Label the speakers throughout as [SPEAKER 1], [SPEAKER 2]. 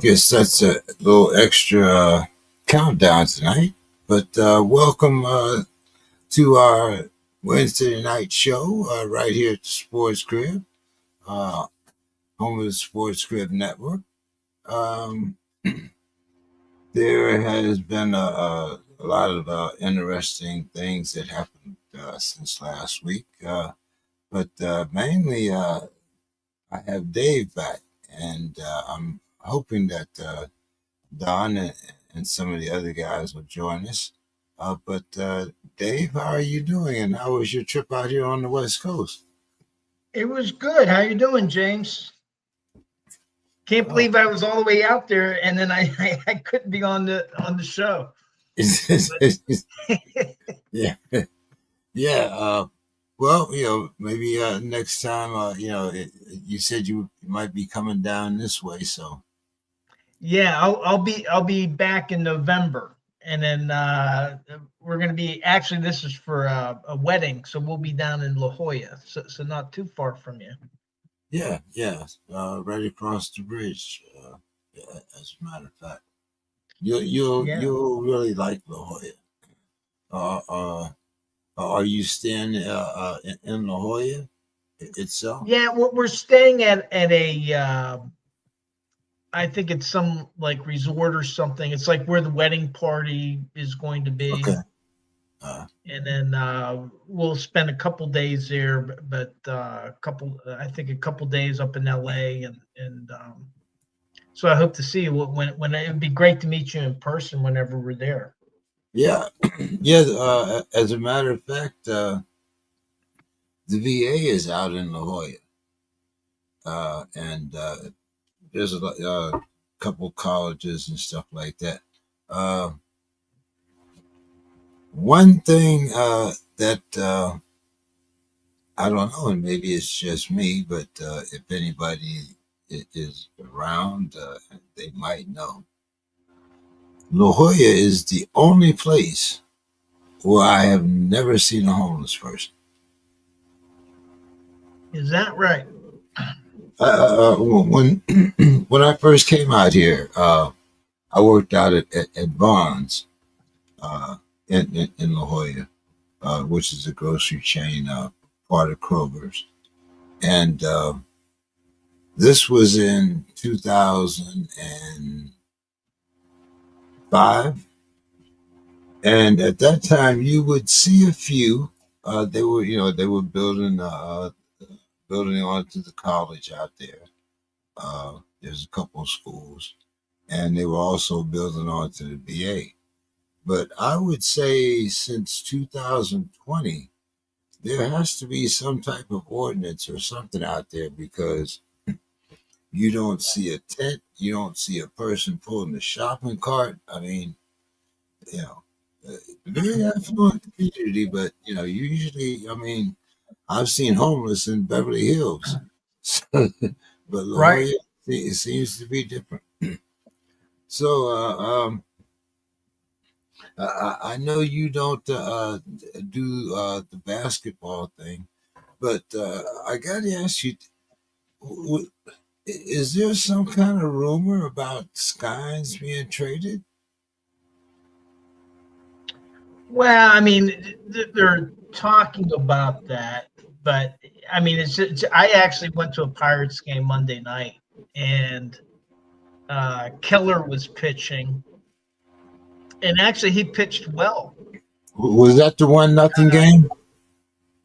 [SPEAKER 1] Guess that's a little extra countdown tonight. But welcome to our Wednesday night show right here at the Sports Crib, uh, home of the Sports Crib Network. Um, there has been a lot of interesting things that happened since last week, but mainly I have Dave back, and I'm hoping that Don and some of the other guys will join us. But Dave, how are you doing? And how was your trip out here on the West Coast?
[SPEAKER 2] It was good. How you doing, James? Can't
[SPEAKER 1] Oh,
[SPEAKER 2] believe I was all the way out there and then I couldn't be on the show.
[SPEAKER 1] yeah, yeah. Well, maybe next time, you said you might be coming down this way, so
[SPEAKER 2] Yeah, I'll be back in November, and then we're gonna be actually this is for a wedding, so we'll be down in La Jolla, so not too far from you.
[SPEAKER 1] yeah, yeah. Right across the bridge. Yeah, as a matter of fact,
[SPEAKER 2] Yeah,
[SPEAKER 1] you'll really like La Jolla. Uh, uh, are you staying in La Jolla itself?
[SPEAKER 2] yeah. We're staying at a I think it's some like resort or something. It's like where the wedding party is going to
[SPEAKER 1] Okay.
[SPEAKER 2] be.
[SPEAKER 1] Uh,
[SPEAKER 2] And then we'll spend a couple days there, but I think a couple days up in LA, and so I hope to see you when it would be great to meet you in person whenever we're there.
[SPEAKER 1] yeah, yeah. As a matter of fact, the VA is out in La Jolla, and there's couple colleges and stuff like that. Uh, One thing that I don't know, and maybe it's just me, but if anybody is around, they might know. La Jolla is the only place where I have never seen a homeless person.
[SPEAKER 2] Is that right?
[SPEAKER 1] When when I first came out here, I worked out at Barnes in La Jolla, which is a grocery chain, part of Kroger's, and this was in 2005. And at that time, you would see a few. They were building onto the college out there. There's a couple of schools, and they were also building onto the VA. But I would say since 2020, there has to be some type of ordinance or something out there because you don't see a tent, you don't see a person pulling a shopping cart. I mean, you know, very affluent community, but usually, I mean, I've seen homeless in Beverly Hills, but La
[SPEAKER 2] Right.
[SPEAKER 1] Jolla, it seems to be different. So, I know you don't do the basketball thing, but I got to ask you, w- is there some kind of rumor about Skynes being traded?
[SPEAKER 2] Well, I mean, they're talking about that, but I mean, I actually went to a Pirates game Monday night, and Keller was pitching, and actually he pitched well.
[SPEAKER 1] Was that the 1-0 game?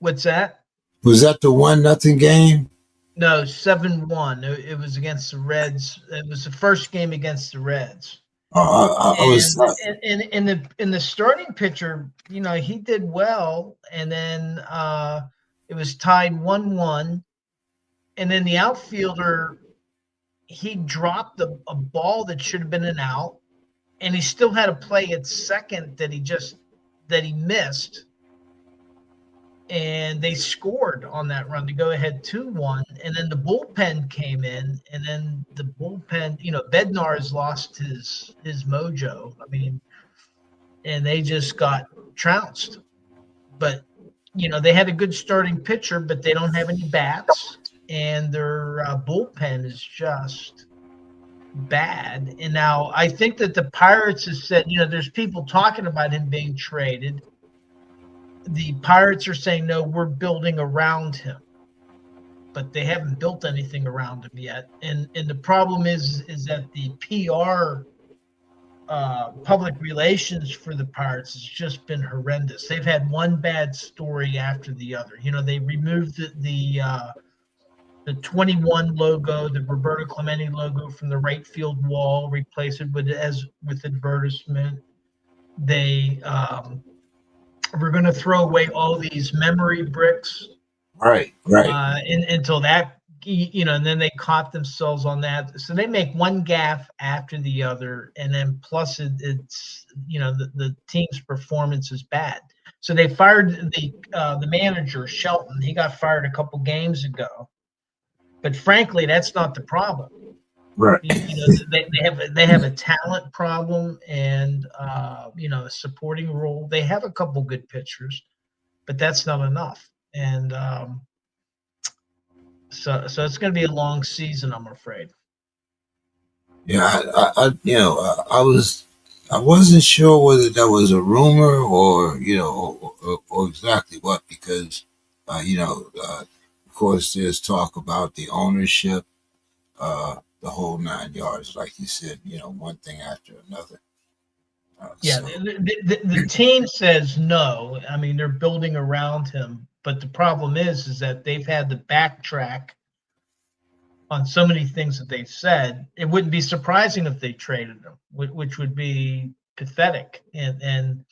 [SPEAKER 2] What's that?
[SPEAKER 1] Was that the 1-0 game?
[SPEAKER 2] No, 7-1. It was against the Reds. It was the first game against the Reds.
[SPEAKER 1] I was.
[SPEAKER 2] And in the starting pitcher, he did well, and then it was tied 1-1, and then the outfielder he dropped a ball that should have been an out, and he still had a play at second that he missed, and they scored on that run to go ahead 2-1. And then the bullpen came in, and then the bullpen, Bednar has lost his mojo. I mean, and they just got trounced. But they had a good starting pitcher, but they don't have any bats, and their bullpen is just bad. And now I think that the Pirates have said, there's people talking about him being traded. The Pirates are saying, no, we're building around him, but they haven't built anything around him yet. And the problem is that the PR public relations for the Pirates has just been horrendous. They've had one bad story after the other. They removed the 21 logo, the Roberto Clemente logo from the right field wall, replace it with advertisement. They were going to throw away all these memory bricks
[SPEAKER 1] Right, right.
[SPEAKER 2] until that, and then they caught themselves on that. So they make one gaffe after the other, and then plus it's the team's performance is bad. So they fired the manager Shelton. He got fired a couple games ago, but frankly, that's not the problem.
[SPEAKER 1] Right.
[SPEAKER 2] They have a talent problem and a supporting role. They have a couple good pitchers, but that's not enough. And so it's going to be a long season, I'm afraid.
[SPEAKER 1] Yeah, I wasn't sure whether that was a rumor or or exactly what, because of course there's talk about the ownership, the whole 9 yards, like you said, one thing after another.
[SPEAKER 2] Yeah,
[SPEAKER 1] So
[SPEAKER 2] the team says no. I mean, they're building around him, but the problem is that they've had to backtrack on so many things that they've said. It wouldn't be surprising if they traded him, which would be pathetic. And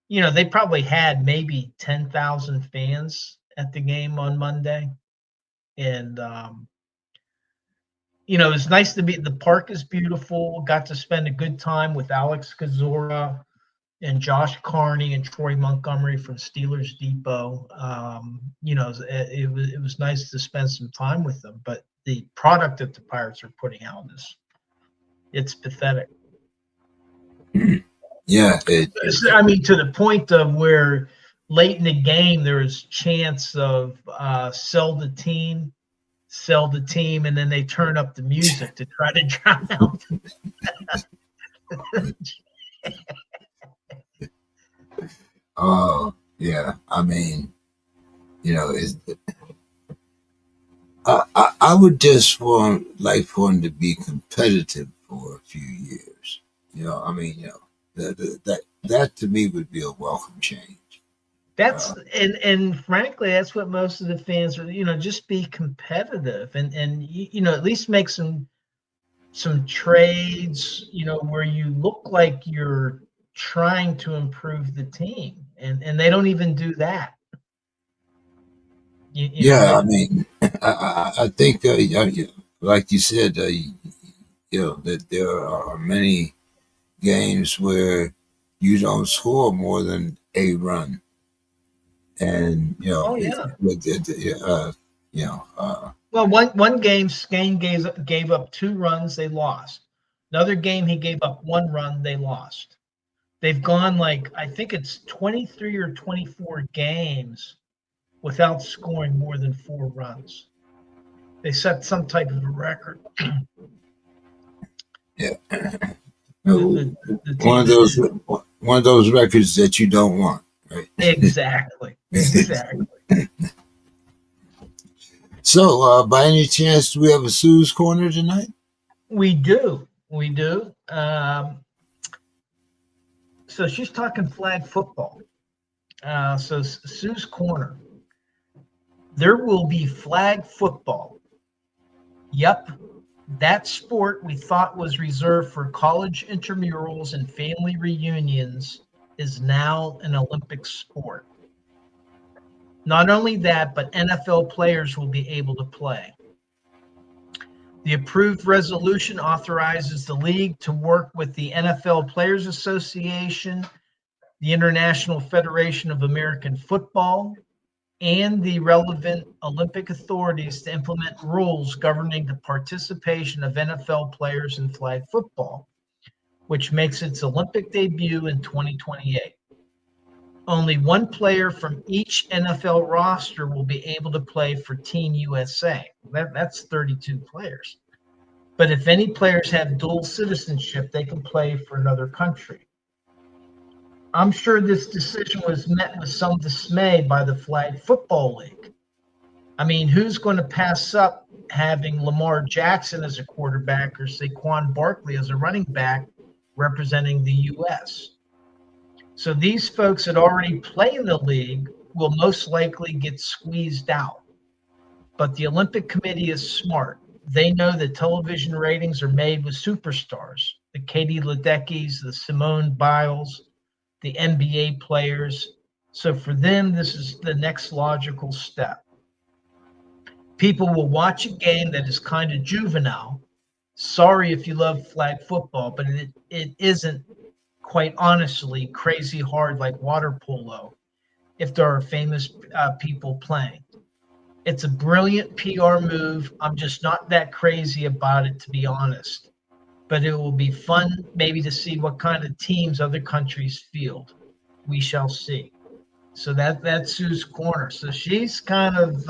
[SPEAKER 2] they probably had maybe 10,000 fans at the game on Monday, and it's nice to be. The park is beautiful. Got to spend a good time with Alex Kozora and Josh Carney and Troy Montgomery from Steelers Depot. It was nice to spend some time with them, but the product that the Pirates are putting out it's pathetic.
[SPEAKER 1] yeah,
[SPEAKER 2] I mean, to the point of where late in the game there was chance of sell the team, and then they turn up the music to try to drown out.
[SPEAKER 1] yeah. I mean, it's, I would just like for him to be competitive for a few years. I mean, that to me would be a welcome change.
[SPEAKER 2] That's and frankly, that's what most of the fans are. Just be competitive and at least make some trades. Where you look like you're trying to improve the team, and they don't even do that.
[SPEAKER 1] Yeah, I
[SPEAKER 2] They
[SPEAKER 1] mean, I think, like you said, that there are many games where you don't score more than a run, and
[SPEAKER 2] oh yeah.
[SPEAKER 1] you know, uh,
[SPEAKER 2] Well, one game Skane gave up 2 runs, they lost. Another game he gave up 1 run, they lost. They've gone like I think it's 23 or 24 games without scoring more than 4 runs. They set some type of a record.
[SPEAKER 1] yeah,
[SPEAKER 2] The the, the
[SPEAKER 1] one
[SPEAKER 2] team
[SPEAKER 1] of
[SPEAKER 2] that
[SPEAKER 1] those
[SPEAKER 2] did
[SPEAKER 1] one of those records that you don't want, right?
[SPEAKER 2] exactly.
[SPEAKER 1] So, by any chance, do we have a Sue's Corner tonight?
[SPEAKER 2] We do. So she's talking flag football. So Sue's Corner. There will be flag football. Yep, that sport we thought was reserved for college intramurals and family reunions is now an Olympic sport. Not only that, but NFL players will be able to play. The approved resolution authorizes the league to work with the NFL Players Association, the International Federation of American Football, and the relevant Olympic authorities to implement rules governing the participation of NFL players in flag football, which makes its Olympic debut in 2028. Only one player from each NFL roster will be able to play for Team USA. That's 32 players. But if any players have dual citizenship, they can play for another country. I'm sure this decision was met with some dismay by the Flag Football League. I mean, who's going to pass up having Lamar Jackson as a quarterback or Saquon Barkley as a running back representing the U.S.? So these folks that already play in the league will most likely get squeezed out. But the Olympic Committee is smart. They know that television ratings are made with superstars, the Katie Ledeckis, the Simone Biles, the NBA players. So for them, this is the next logical step. People will watch a game that is kind of juvenile. Sorry if you love flag football, but it isn't, quite honestly, crazy hard like water polo if there are famous people playing. It's a brilliant PR move. I'm just not that crazy about it, to be honest. But it will be fun, maybe, to see what kind of teams other countries field. We shall see. So that's Sue's corner. So she's kind of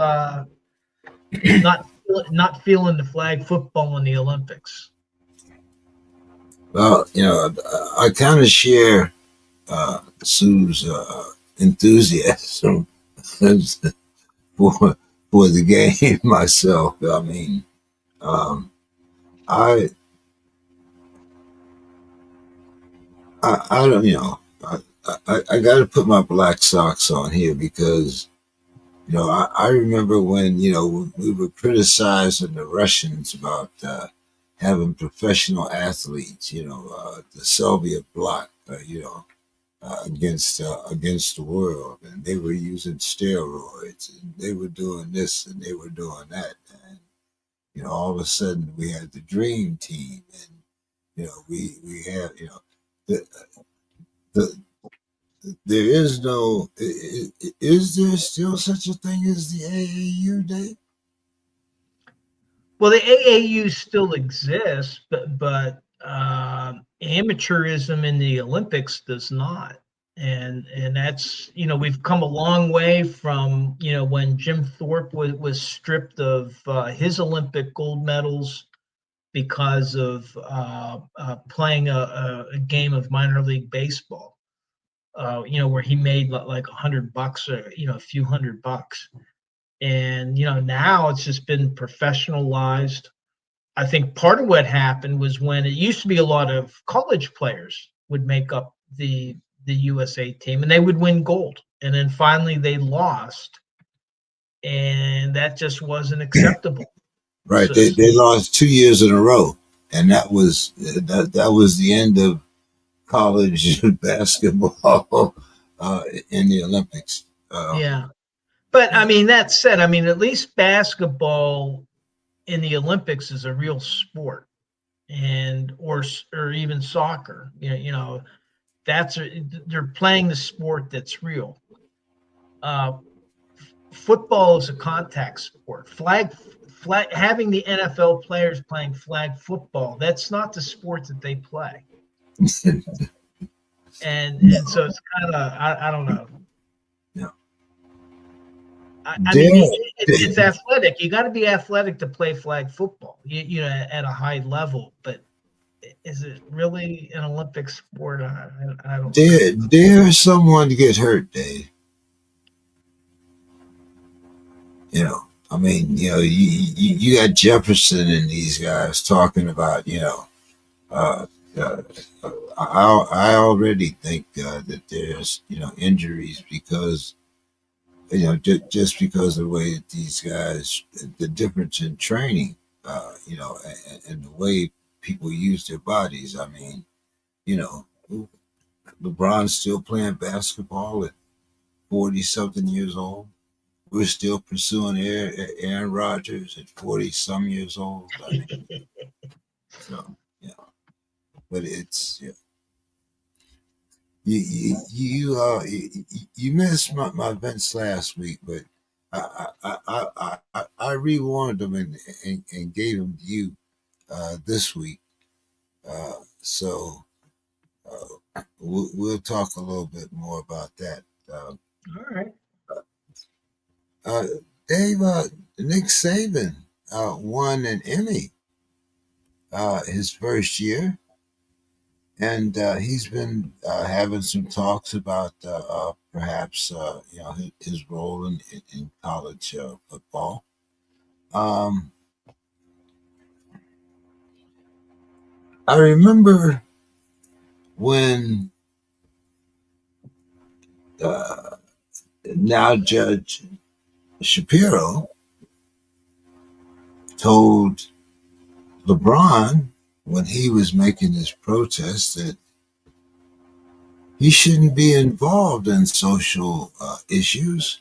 [SPEAKER 2] not feeling the flag football in the Olympics.
[SPEAKER 1] Well, I kind of share Sue's enthusiasm for for the game myself. I mean, um, I, I don't, I got to put my black socks on here because I remember when we were criticizing the Russians about having professional athletes, the Soviet bloc, against the world, and they were using steroids, and they were doing this and they were doing that, and all of a sudden we had the dream team, and we have the, the there is no is there still such a thing as the AAU day?
[SPEAKER 2] Well, the AAU still exists, but amateurism in the Olympics does not. And that's, we've come a long way from, when Jim Thorpe was stripped of his Olympic gold medals because of playing a game of minor league baseball. Where he made like $100 or a few $100. And now it's just been professionalized. I think part of what happened was when it used to be a lot of college players would make up the USA team and they would win gold, and then finally they lost, and that just wasn't acceptable.
[SPEAKER 1] Right,
[SPEAKER 2] So,
[SPEAKER 1] they lost 2 years in a row, and that was the end of college basketball in the Olympics.
[SPEAKER 2] yeah, but I mean, that said, I mean, at least basketball in the Olympics is a real sport, and or even soccer. That's they're playing the sport that's real. Uh, Football is a contact sport. Flag having the NFL players playing flag football, that's not the sport that they play. And so it's kind of, I don't know.
[SPEAKER 1] Yeah.
[SPEAKER 2] I mean, it's
[SPEAKER 1] There,
[SPEAKER 2] athletic. You got to be athletic to play flag football. At a high level, but is it really an Olympic sport? I don't know.
[SPEAKER 1] there's someone to get hurt, Dave. I mean, you got Jefferson and these guys talking about, uh, uh, I already think that there's, injuries because, just because of the way that these guys, the difference in training, and the way people use their bodies. I mean, you know, LeBron's still playing basketball at 40 something years old. We're still pursuing Aaron Rodgers at 40 some years old. I mean, so, yeah, but it's, yeah. You missed my events last week, but I rewarned them and gave them to you this week. So we'll talk a little bit more about that.
[SPEAKER 2] All right.
[SPEAKER 1] Uh, Dave, Nick Saban won an Emmy. his first year, and he's been having some talks about perhaps his role in college football. Um, I remember when uh, now Judge Shapiro told LeBron when he was making his protest that he shouldn't be involved in social issues.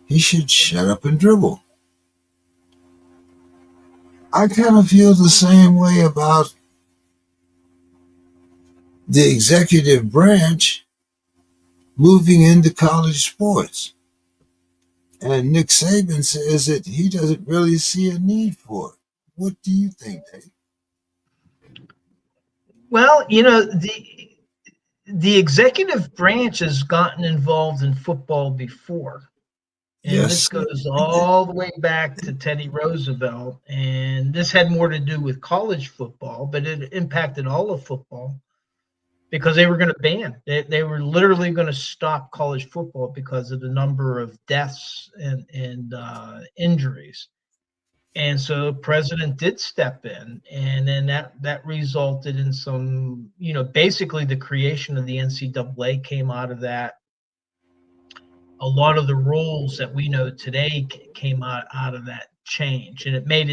[SPEAKER 1] He should shut up and dribble. I kind of feel the same way about the executive branch moving into college sports. And Nick Saban says that he doesn't really see a need for it. What do you think, Dave?
[SPEAKER 2] Well, the executive branch has gotten involved in football before. And this
[SPEAKER 1] Yes,
[SPEAKER 2] goes
[SPEAKER 1] they did.
[SPEAKER 2] all the way back to Teddy Roosevelt. And this had more to do with college football, but it impacted all of football because they were going to ban. They were literally going to stop college football because of the number of deaths and injuries. And so president did step in, and then that resulted in some, basically the creation of the NCAA came out of that. A lot of the rules that we know today came out of that change, and it made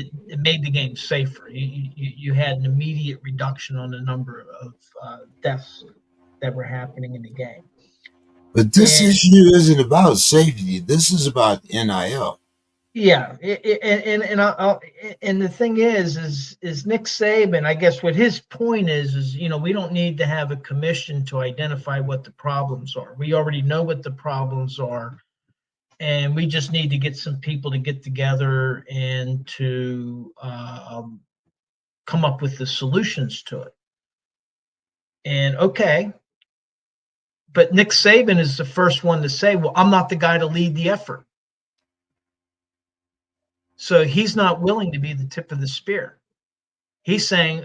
[SPEAKER 2] the game safer. You had an immediate reduction on the number of deaths that were happening in the game.
[SPEAKER 1] But this
[SPEAKER 2] And
[SPEAKER 1] issue isn't about safety. This is about NIL.
[SPEAKER 2] yeah, and the thing is Nick Saban. I guess what his point is we don't need to have a commission to identify what the problems are. We already know what the problems are, and we just need to get some people to get together and to come up with the solutions to it. And okay, but Nick Saban is the first one to say, "Well, I'm not the guy to lead the effort." So he's not willing to be the tip of the spear. He's saying,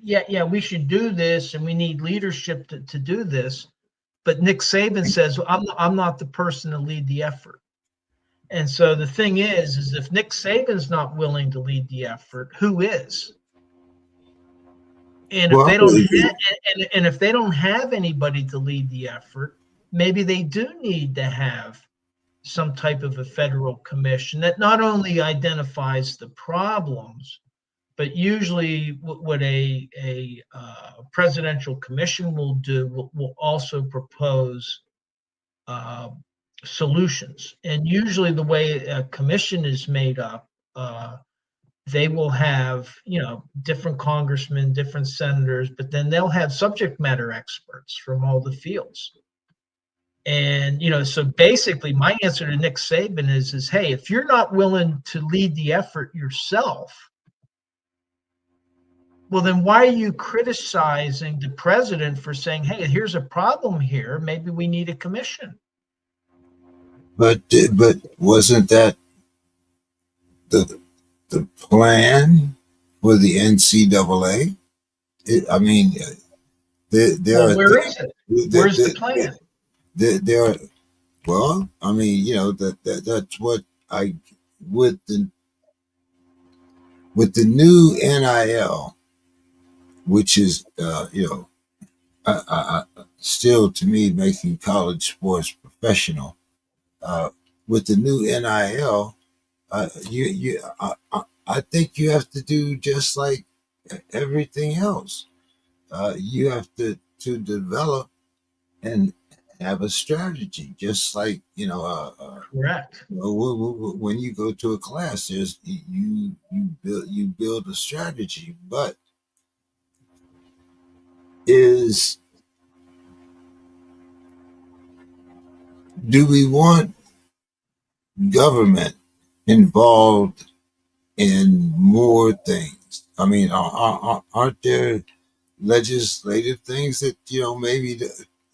[SPEAKER 2] yeah, we should do this, and we need leadership to do this. But Nick Saban says, well, I'm not the person to lead the effort. And so the thing is if Nick Saban's not willing to lead the effort, who is? And if
[SPEAKER 1] Well,
[SPEAKER 2] they don't have, and if they don't have anybody to lead the effort, maybe they do need to have some type of a federal commission that not only identifies the problems, but usually what a presidential commission will do will also propose uh, solutions. And usually the way a commission is made up, they will have different congressmen, different senators, but then they'll have subject matter experts from all the fields. And so basically my answer to Nick Saban is hey, if you're not willing to lead the effort yourself, well, then why are you criticizing the president for saying, hey, here's a problem here, maybe we need a commission?
[SPEAKER 1] but wasn't that the the plan for the NCAA? I mean, there
[SPEAKER 2] Well,
[SPEAKER 1] are
[SPEAKER 2] where
[SPEAKER 1] things.
[SPEAKER 2] is it?
[SPEAKER 1] There,
[SPEAKER 2] Where's the plan?
[SPEAKER 1] there are, well, I mean, that's what I with the new NIL, which is still to me making college sports professional. Uh, with the new NIL, I think you have to do just like everything else. You have to develop and have a strategy, just like
[SPEAKER 2] Correct.
[SPEAKER 1] when you go to a class, there's you build a strategy. But is do we want government involved in more things? I mean, aren't there legislative things that maybe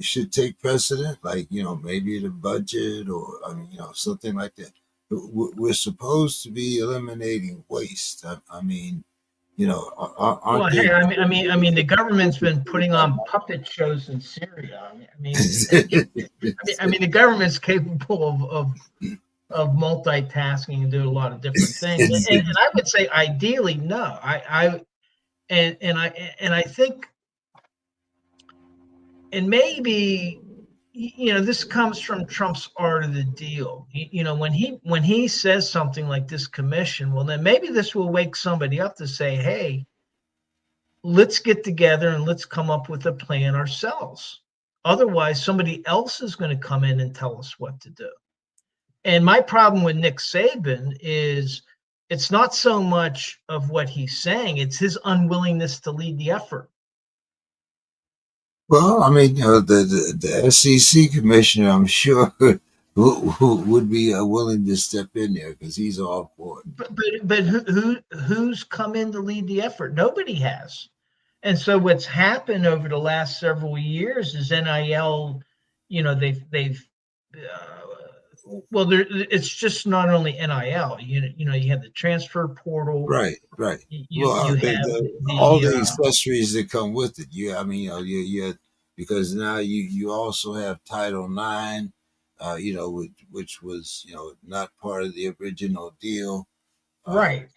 [SPEAKER 1] should take precedent, like maybe the budget, or I mean something like that. We're supposed to be eliminating waste. I mean,
[SPEAKER 2] Well,
[SPEAKER 1] aren't
[SPEAKER 2] hey,
[SPEAKER 1] they?
[SPEAKER 2] the government's been putting on puppet shows in Syria. The government's capable of multitasking and doing a lot of different things. And I would say, ideally, no. I think, and maybe, this comes from Trump's art of the deal. When he says something like this commission, well, then maybe this will wake somebody up to say, hey, let's get together and let's come up with a plan ourselves. Otherwise, somebody else is going to come in and tell us what to do. And my problem with Nick Saban is it's not so much of what he's saying, it's his unwillingness to lead the effort.
[SPEAKER 1] Well, I mean, the SEC commissioner, I'm sure, who would be willing to step in there because he's all for it.
[SPEAKER 2] But who's come in to lead the effort? Nobody has. And so what's happened over the last several years is NIL, they've well, it's just not only NIL. You have the transfer portal.
[SPEAKER 1] Right, right.
[SPEAKER 2] You
[SPEAKER 1] Well,
[SPEAKER 2] have
[SPEAKER 1] all
[SPEAKER 2] the
[SPEAKER 1] the accessories that come with it. I mean, because now you also have Title IX, which was not part of the original deal. Uh,
[SPEAKER 2] right,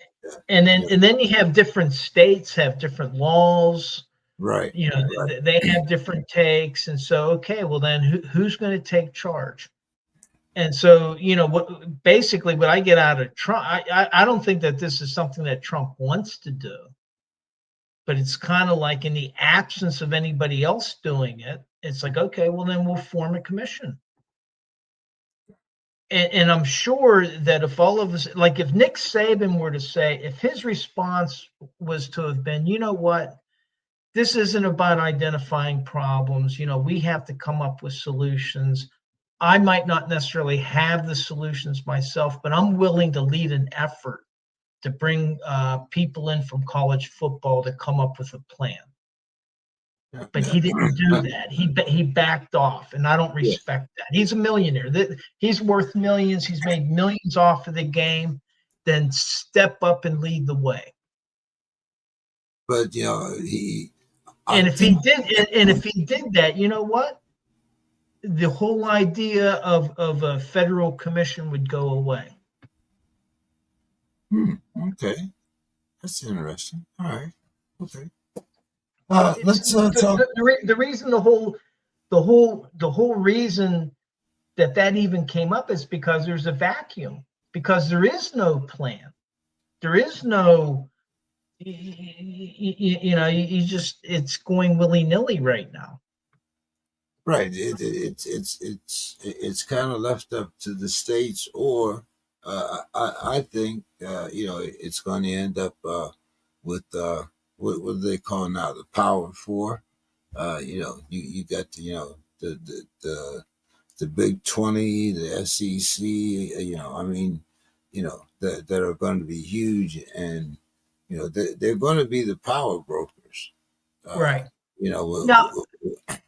[SPEAKER 2] and then
[SPEAKER 1] you know,
[SPEAKER 2] and then you have different states have different laws.
[SPEAKER 1] right, right.
[SPEAKER 2] They have different takes, and so okay, well then who's going to take charge? And so, what I get out of Trump, I don't think that this is something that Trump wants to do, but it's kind of like in the absence of anybody else doing it, it's like, okay, well, then we'll form a commission. And I'm sure that if all of us, like if Nick Saban were to say, if his response was to have been, you know what, this isn't about identifying problems, we have to come up with solutions. I might not necessarily have the solutions myself, but I'm willing to lead an effort to bring people in from college football to come up with a plan.
[SPEAKER 1] Yeah,
[SPEAKER 2] But
[SPEAKER 1] yeah,
[SPEAKER 2] he didn't do that. He backed off, and I don't
[SPEAKER 1] yeah.
[SPEAKER 2] respect that. He's a millionaire. He's worth millions. He's made millions off of the game. Then step up and lead the way.
[SPEAKER 1] But I
[SPEAKER 2] And if he
[SPEAKER 1] think,
[SPEAKER 2] did, and if he did that, you know what? The whole idea of a federal commission would go away.
[SPEAKER 1] okay, that's interesting. All right, okay.
[SPEAKER 2] It's
[SPEAKER 1] Let's talk.
[SPEAKER 2] the reason the whole reason that even came up is because there's a vacuum, because there is no plan, there is no you just, it's going willy-nilly right now.
[SPEAKER 1] Right. It's kind of left up to the states, or I think it's going to end up with what do they call now, the Power Four. You got the Big 20, the SEC. I mean, that are going to be huge, and they're going to be the power brokers. Uh,
[SPEAKER 2] Right. Now,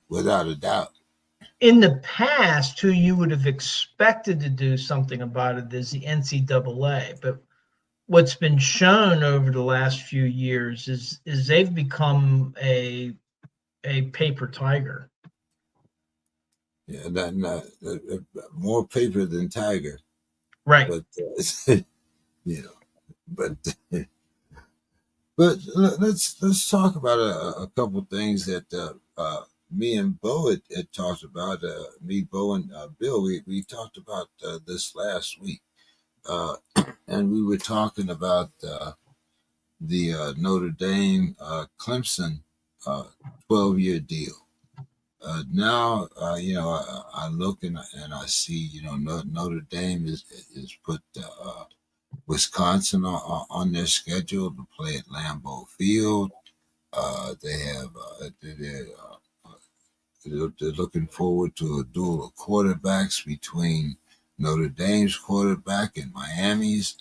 [SPEAKER 1] without a doubt.
[SPEAKER 2] in the past, who you would have expected to do something about it is the NCAA, but what's been shown over the last few years is they've become a paper tiger.
[SPEAKER 1] Yeah, more paper than tiger,
[SPEAKER 2] Right.
[SPEAKER 1] but you know, but let's talk about a couple things that me and Bo had talked about. Me, Bo, and Bill, we talked about this last week, uh, and we were talking about the Notre Dame Clemson 12-year deal. Now, I look and I see, Notre Dame is put Wisconsin on their schedule to play at Lambeau Field. They have they're looking forward to a duel of quarterbacks between Notre Dame's quarterback and Miami's.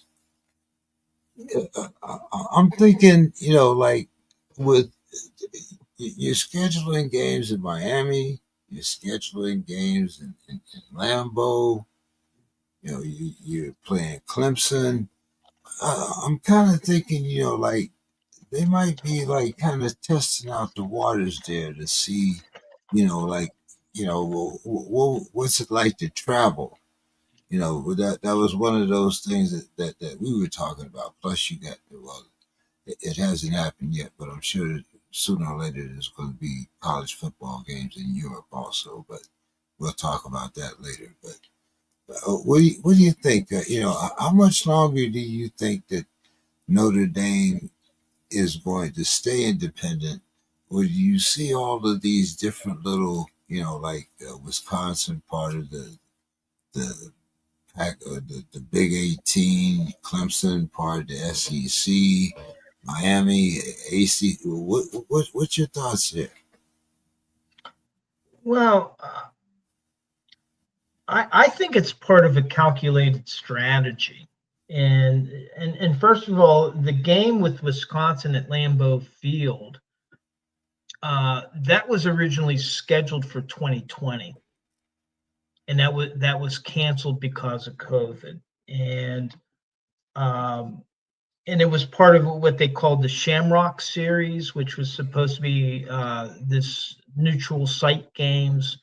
[SPEAKER 1] I'm thinking, like with you're scheduling games in Miami, you're scheduling games in Lambeau, you're playing Clemson. I'm kind of thinking, like they might be like kind of testing out the waters there to see, like, what's it like to travel. That was one of those things that we were talking about. Plus, you got, well, it hasn't happened yet, but I'm sure that sooner or later there's going to be college football games in Europe also. But we'll talk about that later. But what do you think? How much longer do you think that Notre Dame is going to stay independent, or do you see all of these different little, like Wisconsin part of the the Big 18, Clemson part of the SEC, Miami, AC? What's your thoughts there?
[SPEAKER 2] Well, I think it's part of a calculated strategy. And first of all, the game with Wisconsin at Lambeau Field, that was originally scheduled for 2020, and that was canceled because of COVID. And um, and it was part of what they called the Shamrock Series, which was supposed to be this neutral site games.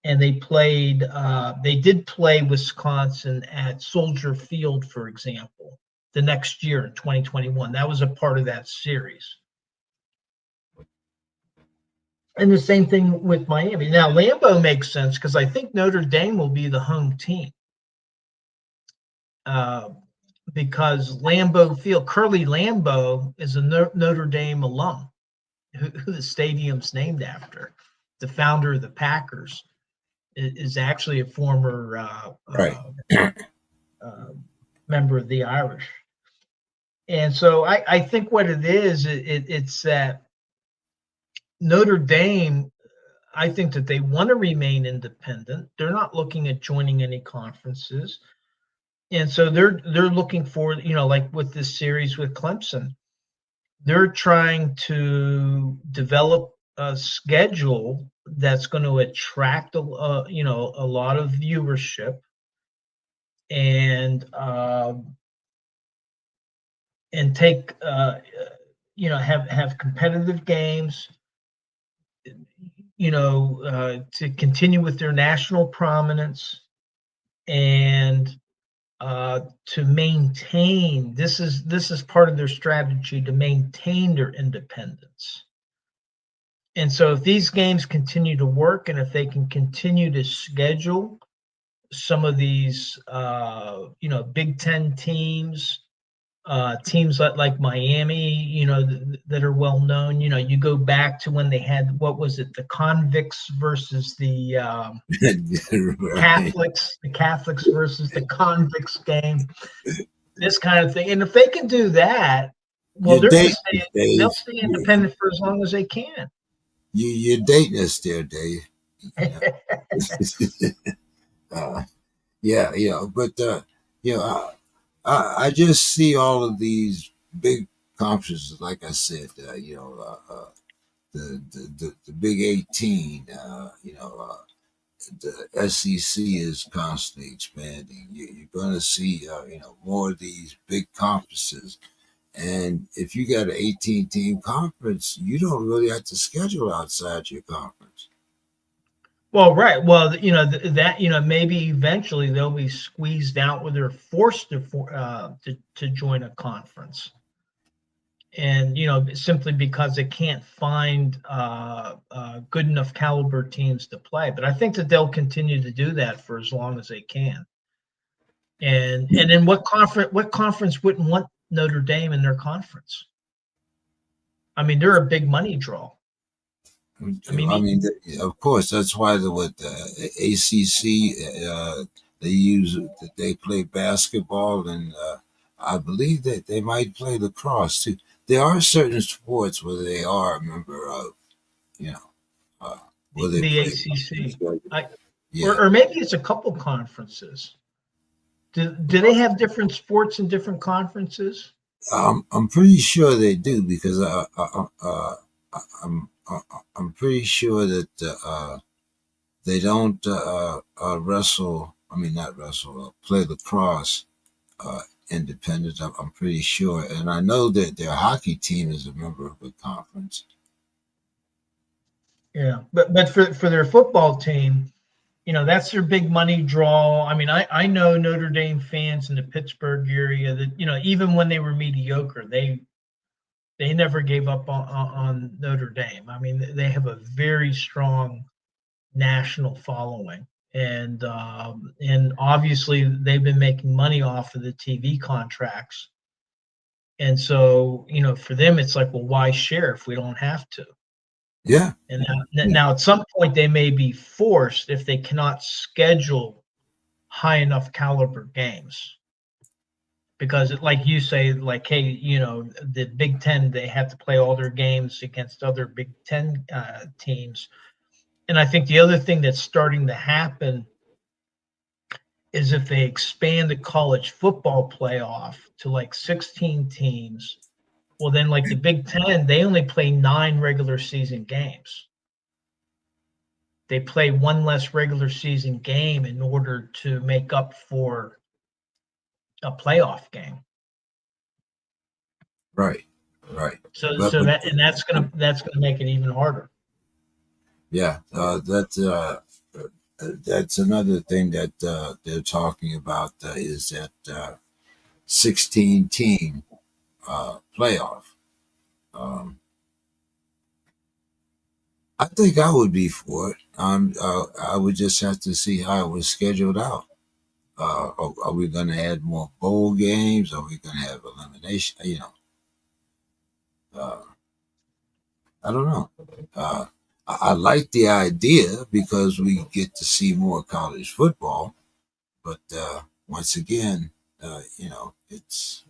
[SPEAKER 2] And they did play Wisconsin at Soldier Field, for example, the next year in 2021. That was a part of that series. And the same thing with Miami. Now, Lambeau makes sense because I think Notre Dame will be the home team. Uh, because Lambeau Field, Curly Lambeau is a Notre Dame alum who the stadium's named after. The founder of the Packers is actually a former
[SPEAKER 1] Right.
[SPEAKER 2] uh, member of the Irish. And so I think what it is, it's that Notre Dame, I think that they want to remain independent. They're not looking at joining any conferences. And so they're looking for, like with this series with Clemson, they're trying to develop a schedule that's going to attract a lot of viewership and take have competitive games, to continue with their national prominence and to maintain. This is part of their strategy to maintain their independence. And so if these games continue to work and if they can continue to schedule some of these Big Ten teams, teams like Miami, that are well known. You go back to when they had, what was it, the convicts versus the
[SPEAKER 1] Right.
[SPEAKER 2] Catholics versus the convicts game, this kind of thing. And if they can do that, well,
[SPEAKER 1] You're
[SPEAKER 2] they're going to
[SPEAKER 1] dating
[SPEAKER 2] stay.
[SPEAKER 1] us,
[SPEAKER 2] They'll
[SPEAKER 1] Dave.
[SPEAKER 2] stay independent for as long as they can.
[SPEAKER 1] You're dating us there, Dave. Yeah. uh, yeah, but I just see all of these big conferences, like I said, the Big 18, the SEC is constantly expanding. You're going to see, more of these big conferences. And if you got an 18-team conference, you don't really have to schedule outside your conference.
[SPEAKER 2] Well, right. Well, that maybe eventually they'll be squeezed out where they're forced to join a conference, and simply because they can't find good enough caliber teams to play. But I think that they'll continue to do that for as long as they can. And then what conference wouldn't want Notre Dame in their conference? I mean, they're a big money draw. I mean,
[SPEAKER 1] I mean, of course, that's why the ACC, they use they play basketball, and I believe that they might play lacrosse too. There are certain sports where they are a member of, you know, uh, where they
[SPEAKER 2] the
[SPEAKER 1] play.
[SPEAKER 2] ACC,
[SPEAKER 1] Yeah,
[SPEAKER 2] or maybe it's a couple conferences. Do they have different sports in different conferences?
[SPEAKER 1] I'm pretty sure they do because I'm pretty sure that they don't wrestle. I mean, not wrestle. Play lacrosse uh, independent. I'm pretty sure, and I know that their hockey team is a member of the conference.
[SPEAKER 2] Yeah, but for their football team, that's their big money draw. I mean, I know Notre Dame fans in the Pittsburgh area that even when they were mediocre, they never gave up on Notre Dame. I mean, they have a very strong national following, and obviously they've been making money off of the TV contracts. And so, for them, it's like, well, why share if we don't have to?
[SPEAKER 1] Yeah,
[SPEAKER 2] And now,
[SPEAKER 1] yeah,
[SPEAKER 2] now at some point, they may be forced if they cannot schedule high enough caliber games. Because, like you say, like, hey, the Big Ten, they have to play all their games against other Big Ten teams. And I think the other thing that's starting to happen is if they expand the college football playoff to like 16 teams, well, then like the Big Ten, they only play 9 regular season games. They play one less regular season game in order to make up for a playoff game.
[SPEAKER 1] right, right.
[SPEAKER 2] So
[SPEAKER 1] But
[SPEAKER 2] so that and that's gonna make it even harder.
[SPEAKER 1] yeah, that's another thing that they're talking about is that 16 team playoff. Um, I think I would be for it. I would just have to see how it was scheduled out. Are we going to add more bowl games? Are we going to have elimination? Uh, I don't know. Uh, I like the idea because we get to see more college football, but once again, it's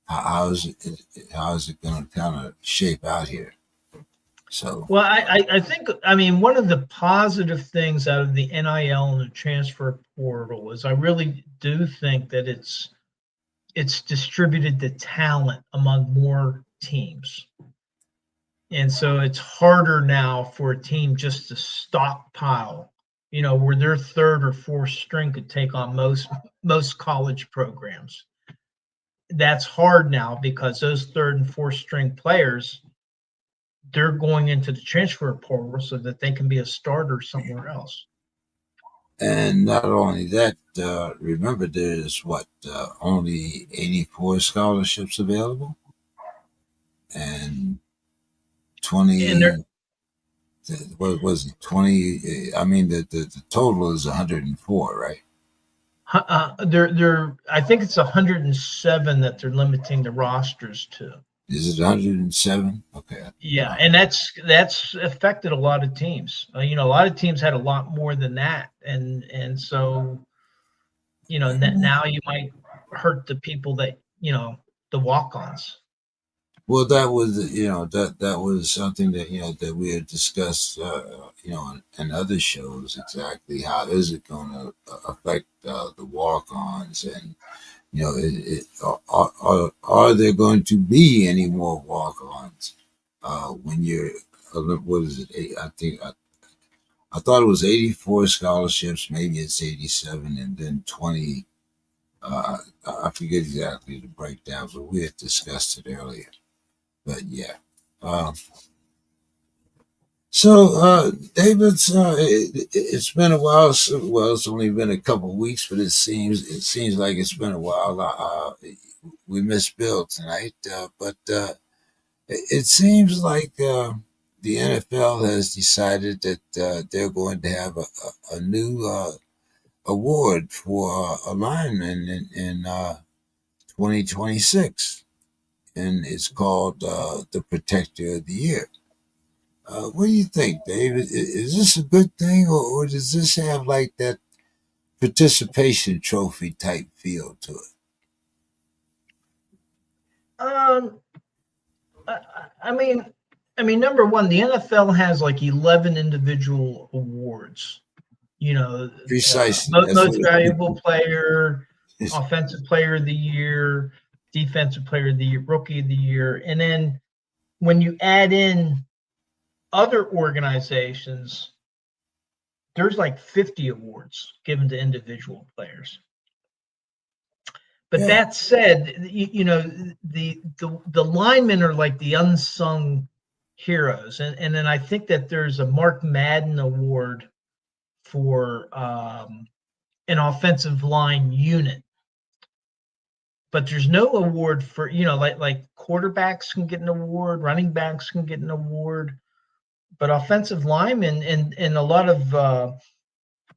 [SPEAKER 1] how is it going to kind of shape out here? So
[SPEAKER 2] Well, I think, I mean, one of the positive things out of the NIL and the transfer portal is I really do think that it's distributed the talent among more teams. And so it's harder now for a team just to stockpile, where their third or fourth string could take on most college programs. That's hard now because those third and fourth string players, they're going into the transfer portal so that they can be a starter somewhere else.
[SPEAKER 1] and not only that, remember there's what only 84 scholarships available, and
[SPEAKER 2] And they're
[SPEAKER 1] 20 what was it 20? I mean the total is 104, right?
[SPEAKER 2] they're I think it's 107 that they're limiting the rosters to.
[SPEAKER 1] Is it 107? Okay.
[SPEAKER 2] Yeah,
[SPEAKER 1] Uh,
[SPEAKER 2] and that's affected a lot of teams. A lot of teams had a lot more than that, and so now you might hurt the people that the walk-ons.
[SPEAKER 1] well, that was that was something that that we had discussed in other shows. Exactly how is it going to affect the walk-ons, and are there going to be any more walk-ons when you're what is it? I thought it was 84 scholarships. Maybe it's 87, and then 20. I forget exactly the breakdown, but we had discussed it earlier. But yeah. Um, David, it's been a while. Well, it's only been a couple of weeks, but it seems like it's been a while. We missed Bill tonight, but it seems like the NFL has decided that they're going to have a new award for a lineman in 2026, and it's called the Protector of the Year. What do you think, Dave? Is this a good thing, or does this have like that participation trophy type feel to it?
[SPEAKER 2] Um, I mean, number one, the NFL has like 11 individual awards.
[SPEAKER 1] Precisely. That's
[SPEAKER 2] Most
[SPEAKER 1] what
[SPEAKER 2] valuable player,
[SPEAKER 1] it's.
[SPEAKER 2] offensive player of the year, defensive player of the year, rookie of the year, and then when you add in other organizations, there's like 50 awards given to individual players. But
[SPEAKER 1] Yeah.
[SPEAKER 2] that said, the linemen are like the unsung heroes, and then I think that there's a Mark Madden award for an offensive line unit, but there's no award for like quarterbacks can get an award, running backs can get an award, but offensive linemen and a lot of the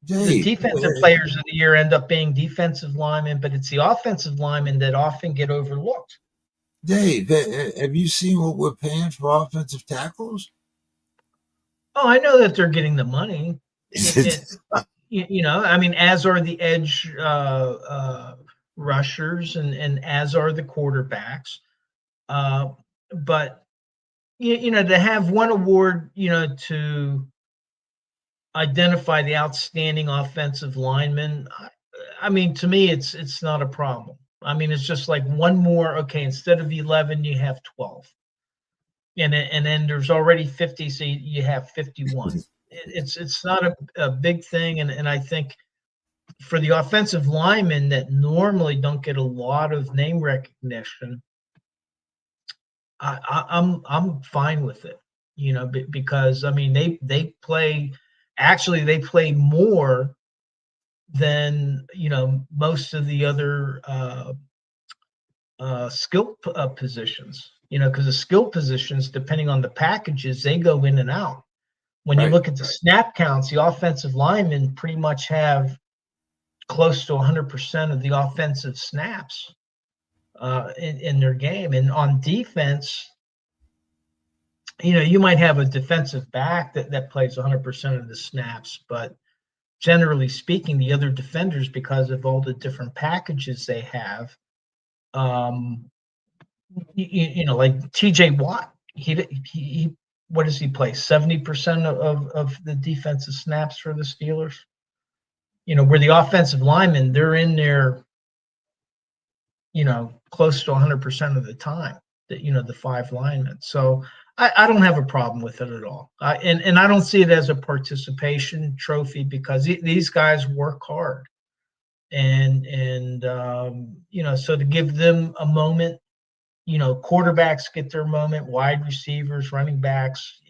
[SPEAKER 1] Dave,
[SPEAKER 2] defensive players of the year end up being defensive linemen, but it's the offensive linemen that often get overlooked.
[SPEAKER 1] Dave, have you seen what we're paying for offensive tackles?
[SPEAKER 2] Oh, I know that they're getting the money. I mean, as are the edge rushers, and as are the quarterbacks. Uh, but to have one award, to identify the outstanding offensive lineman, I mean, to me, it's not a problem. I mean, it's just like one more. Okay, instead of 11, you have 12, and then there's already 50, so you have 51. It's not a big thing, and I think for the offensive linemen that normally don't get a lot of name recognition, I'm fine with it, because I mean they play, actually they play more than most of the other skill positions, because the skill positions, depending on the packages, they go in and out. When you
[SPEAKER 1] Right.
[SPEAKER 2] look at the snap counts, the offensive linemen pretty much have close to 100% of the offensive snaps in their game. And on defense, you might have a defensive back that plays 100% of the snaps, but generally speaking, the other defenders, because of all the different packages they have, like T.J. Watt, he what does he play? 70% of the defensive snaps for the Steelers. Where the offensive linemen, they're in there, close to 100% of the time. The five linemen. So I don't have a problem with it at all. And I don't see it as a participation trophy, because these guys work hard, and so to give them a moment, quarterbacks get their moment, wide receivers, running backs,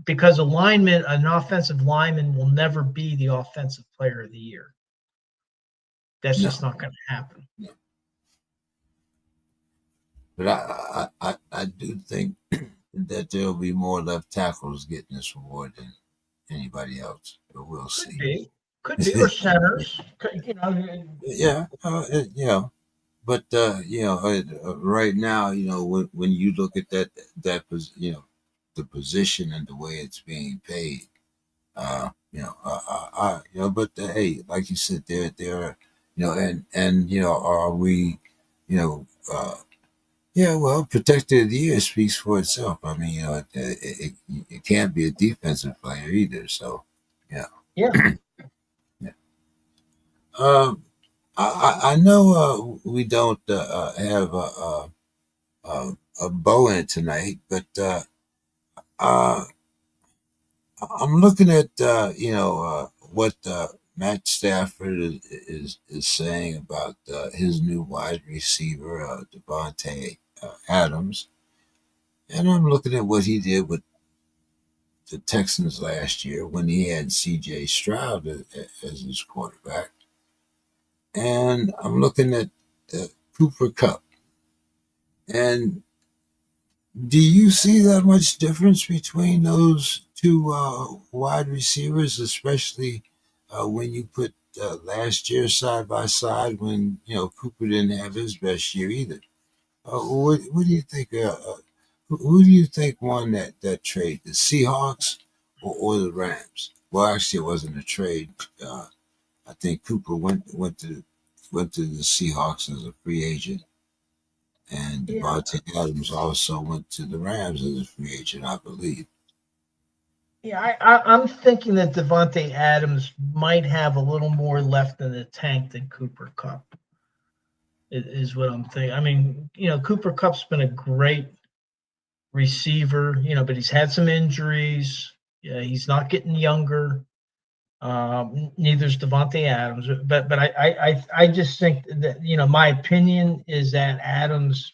[SPEAKER 2] because an offensive lineman will never be the offensive player of the year. That's
[SPEAKER 1] No,
[SPEAKER 2] just not going to happen.
[SPEAKER 1] no. But I do think that there'll be more left tackles getting this award than anybody else. But we'll
[SPEAKER 2] Could
[SPEAKER 1] see.
[SPEAKER 2] be, or centers.
[SPEAKER 1] Yeah, but right now, when you look at the position and the way it's being paid, but hey, like you said, there, and are we, you know, yeah, well, protector of the year speaks for itself. I mean, it can't be a defensive player either. So, yeah,
[SPEAKER 2] Yeah.
[SPEAKER 1] yeah. Um, I know we don't have a Bowen tonight, but uh, I'm looking at what Matt Stafford is saying about his new wide receiver Devontae Adams, and I'm looking at what he did with the Texans last year when he had C.J. Stroud as his quarterback, and I'm looking at Cooper Cup, and do you see that much difference between those two wide receivers, especially when you put last year side by side when Cooper didn't have his best year either? What do you think? Who do you think won that trade? The Seahawks or the Rams? Well, actually, it wasn't a trade. I think Cooper went to the Seahawks as a free agent, and
[SPEAKER 2] Yeah.
[SPEAKER 1] Devontae Adams also went to the Rams as a free agent, I believe.
[SPEAKER 2] Yeah, I'm thinking that Devontae Adams might have a little more left in the tank than Cooper Kupp, is what I'm thinking. I mean, Cooper Kupp's been a great receiver, but he's had some injuries. Yeah, he's not getting younger. Neither's Devontae Adams, but I just think that my opinion is that Adams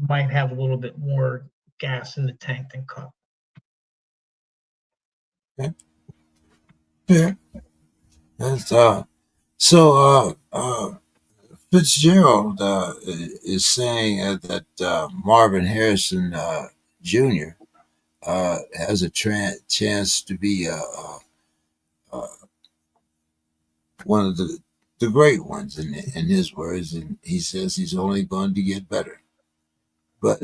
[SPEAKER 2] might have a little bit more gas in the tank than Cook.
[SPEAKER 1] Okay. Yeah. That's so. Fitzgerald is saying that Marvin Harrison Jr. Has a chance to be one of the great ones in his words, and he says he's only going to get better. But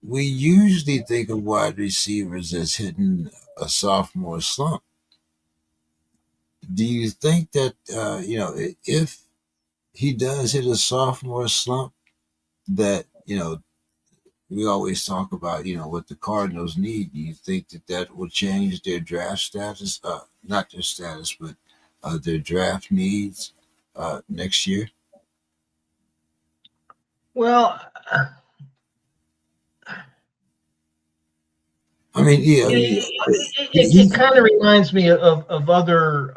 [SPEAKER 1] we usually think of wide receivers as hitting a sophomore slump. Do you think that if he does hit a sophomore slump, that we always talk about what the Cardinals need? Do you think that that will change their draft status? Not their status, but their draft needs next year.
[SPEAKER 2] Well,
[SPEAKER 1] I mean, yeah,
[SPEAKER 2] it kind of reminds me of other.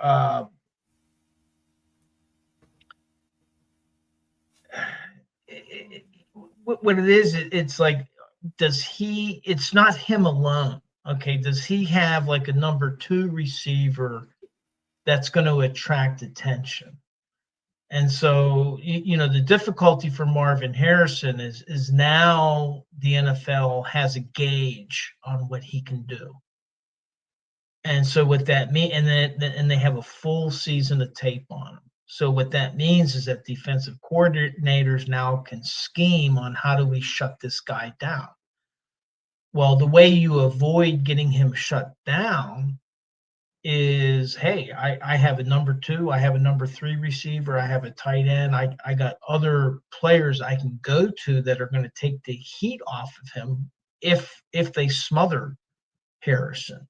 [SPEAKER 2] What it is, it's like, does he? It's not him alone. Okay, does he have like a number two receiver that's going to attract attention? And so, the difficulty for Marvin Harrison is now the NFL has a gauge on what he can do. And so what that means, and they have a full season of tape on him. So what that means is that defensive coordinators now can scheme on how do we shut this guy down. Well, the way you avoid getting him shut down is, hey, I have a number two, I have a number three receiver, I have a tight end, I got other players I can go to that are going to take the heat off of him if they smother Harrison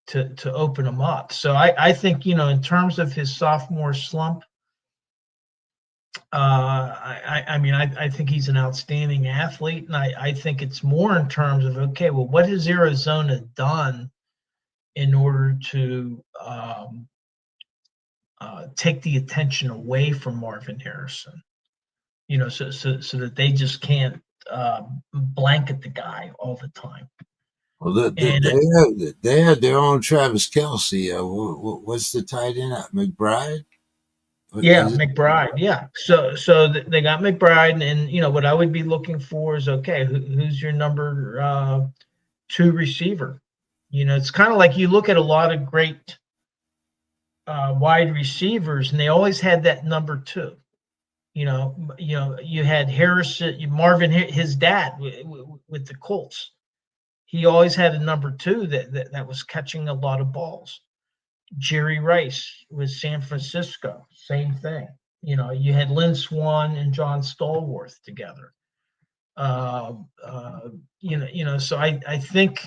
[SPEAKER 2] to open him up. So I think, in terms of his sophomore slump, I think he's an outstanding athlete, and I think it's more in terms of, okay, well, what has Arizona done in order to take the attention away from Marvin Harrison, so that they just can't blanket the guy all the time.
[SPEAKER 1] well,
[SPEAKER 2] And
[SPEAKER 1] they had their own Travis Kelsey. What's the tight end? McBride? What
[SPEAKER 2] yeah,
[SPEAKER 1] is it?
[SPEAKER 2] McBride. Yeah. So they got McBride, and what I would be looking for is, okay, who's your number two receiver? It's kind of like you look at a lot of great wide receivers, and they always had that number two. You had Harrison, Marvin, his dad with the Colts. He always had a number two that was catching a lot of balls. Jerry Rice with San Francisco, same thing. You had Lynn Swan and John Stallworth together. So I think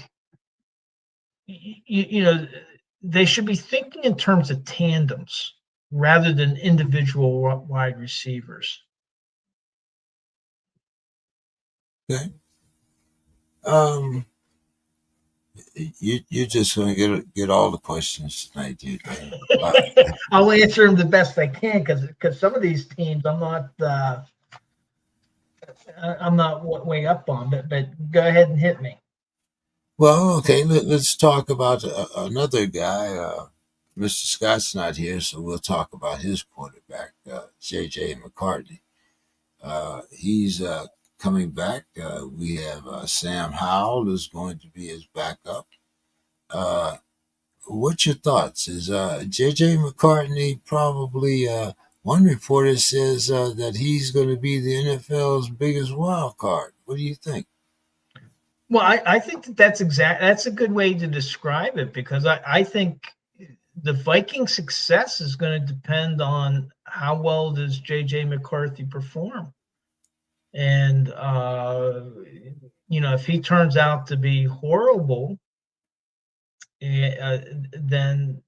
[SPEAKER 2] they should be thinking in terms of tandems rather than individual wide receivers.
[SPEAKER 1] Okay. You're just going to get all the questions tonight, dude. Uh,
[SPEAKER 2] I'll answer them the best I can, because some of these teams I'm not way up on, but go ahead and hit me.
[SPEAKER 1] well, okay. Let's talk about another guy. Mr. Scott's not here, so we'll talk about his quarterback, J.J. McCartney. He's coming back. We have Sam Howell is going to be his backup. Uh, what's your thoughts? Is J.J. McCartney probably? One reporter says that he's going to be the NFL's biggest wild card. What do you think?
[SPEAKER 2] Well, I think that's a good way to describe it, because I think the Viking success is going to depend on how well does JJ McCarthy perform. And if he turns out to be horrible, then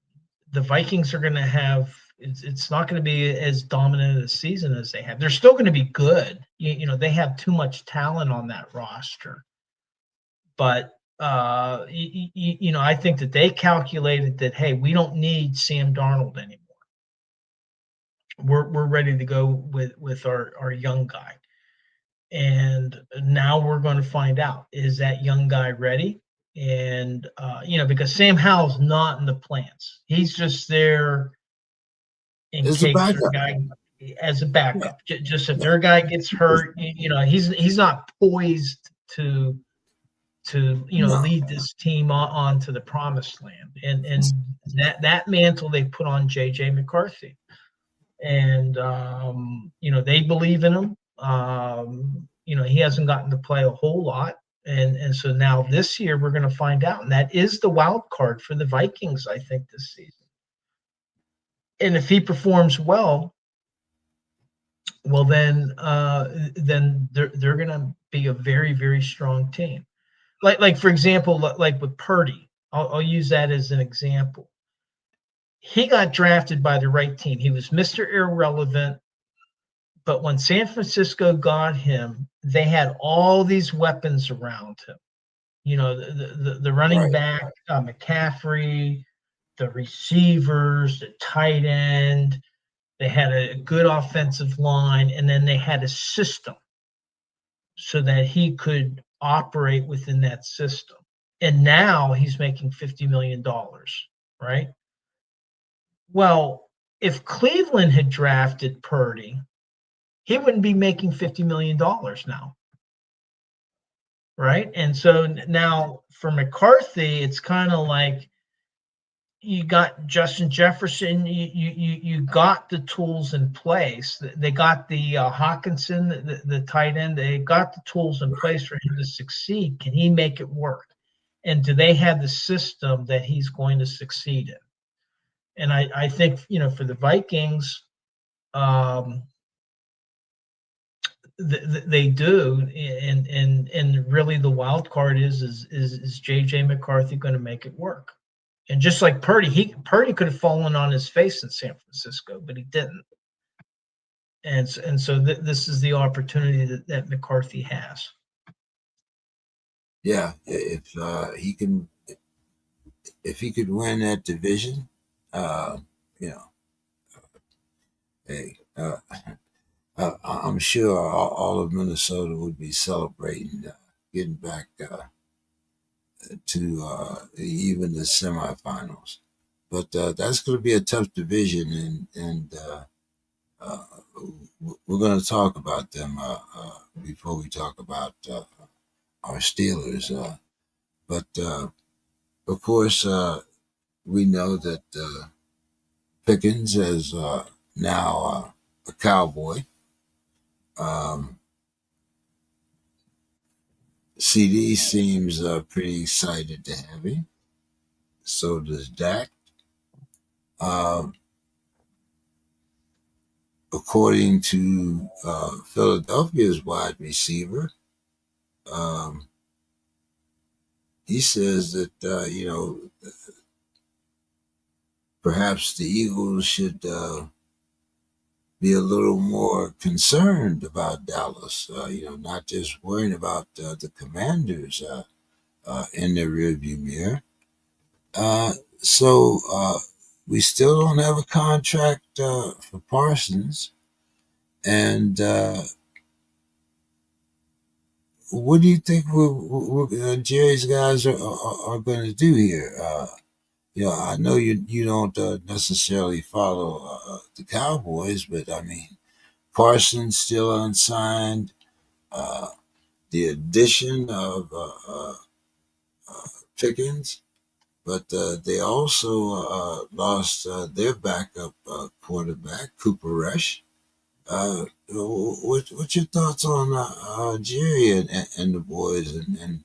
[SPEAKER 2] the Vikings are going to have, it's not going to be as dominant a season as they have. They're still going to be good. They have too much talent on that roster. But I think that they calculated that, hey, we don't need Sam Darnold anymore. We're ready to go with our young guy. And now we're going to find out, is that young guy ready? And because Sam Howell's not in the plans. He's just there in
[SPEAKER 1] It's a
[SPEAKER 2] case their
[SPEAKER 1] backup.
[SPEAKER 2] guy, as a
[SPEAKER 1] Yeah,
[SPEAKER 2] backup. Just if
[SPEAKER 1] yeah.
[SPEAKER 2] their guy gets hurt, he's not poised to
[SPEAKER 1] No,
[SPEAKER 2] lead this team on to the promised land. And that mantle they put on JJ McCarthy. And they believe in him. He hasn't gotten to play a whole lot. And so now this year we're going to find out. And that is the wild card for the Vikings, I think, this season. And if he performs well, then they're going to be a very, very strong team. Like for example, like with Purdy, I'll use that as an example. He got drafted by the right team. He was Mr. Irrelevant, but when San Francisco got him, they had all these weapons around him. The running
[SPEAKER 1] right.
[SPEAKER 2] back, McCaffrey, the receivers, the tight end. They had a good offensive line, and then they had a system so that he could operate within that system. And now he's making $50 million, right? Well, if Cleveland had drafted Purdy, he wouldn't be making $50 million now, right? And so now for McCarthy, it's kind of like you got Justin Jefferson, you got the tools in place. They got the Hawkinson, the tight end. They got the tools in place for him to succeed. Can he make it work? And do they have the system that he's going to succeed in? And I think for the Vikings, they do, and really the wild card is JJ McCarthy going to make it work? And just like Purdy, Purdy could have fallen on his face in San Francisco, but he didn't. And so this is the opportunity that McCarthy has.
[SPEAKER 1] Yeah, if he could win that division, you know, hey, I'm sure all of Minnesota would be celebrating getting back to even the semifinals. But that's going to be a tough division, and uh, we're going to talk about them before we talk about our Steelers. But of course, we know that Pickens is now a Cowboy. Um, CD seems pretty excited to have him. So does Dak. Um, According to Philadelphia's wide receiver, um, he says that perhaps the Eagles should be a little more concerned about Dallas. Not just worrying about the Commanders in their rearview mirror. Uh, so we still don't have a contract for Parsons. And what do you think Jerry's guys are going to do here? I know you don't necessarily follow the Cowboys, but I mean, Parsons still unsigned. Uh, the addition of Pickens, but they also lost their backup quarterback, Cooper Rush. What's your thoughts on Jerry and the boys, and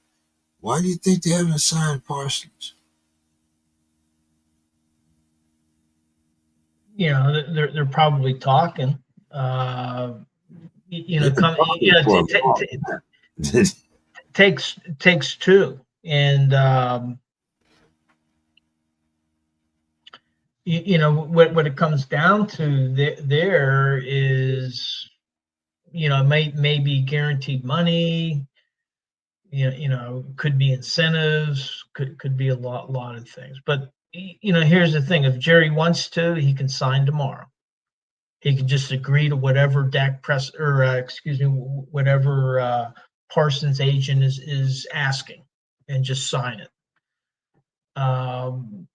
[SPEAKER 1] why do you think they haven't signed Parsons?
[SPEAKER 2] They're probably talking.
[SPEAKER 1] They've been
[SPEAKER 2] Come.
[SPEAKER 1] talking for a while.
[SPEAKER 2] Takes two, and what it comes down to there is maybe guaranteed money. Could be incentives, could be a lot of things. But here's the thing: if Jerry wants to, he can sign tomorrow. He can just agree to whatever whatever Parsons' agent is asking, and just sign it. And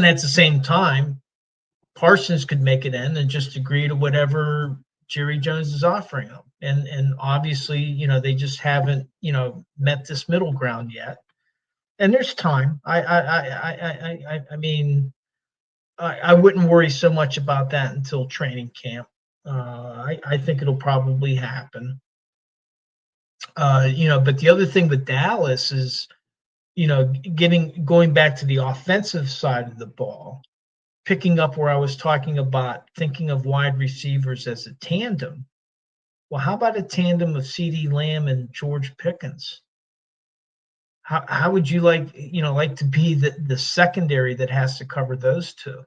[SPEAKER 2] at the same time, Parsons could make it in and just agree to whatever Jerry Jones is offering them. And obviously, they just haven't, met this middle ground yet. And there's time. I mean, I wouldn't worry so much about that until training camp. I think it'll probably happen. But the other thing with Dallas is, going back to the offensive side of the ball, picking up where I was talking about thinking of wide receivers as a tandem. Well, how about a tandem of CeeDee Lamb and George Pickens? How would you like to be the secondary that has to cover those two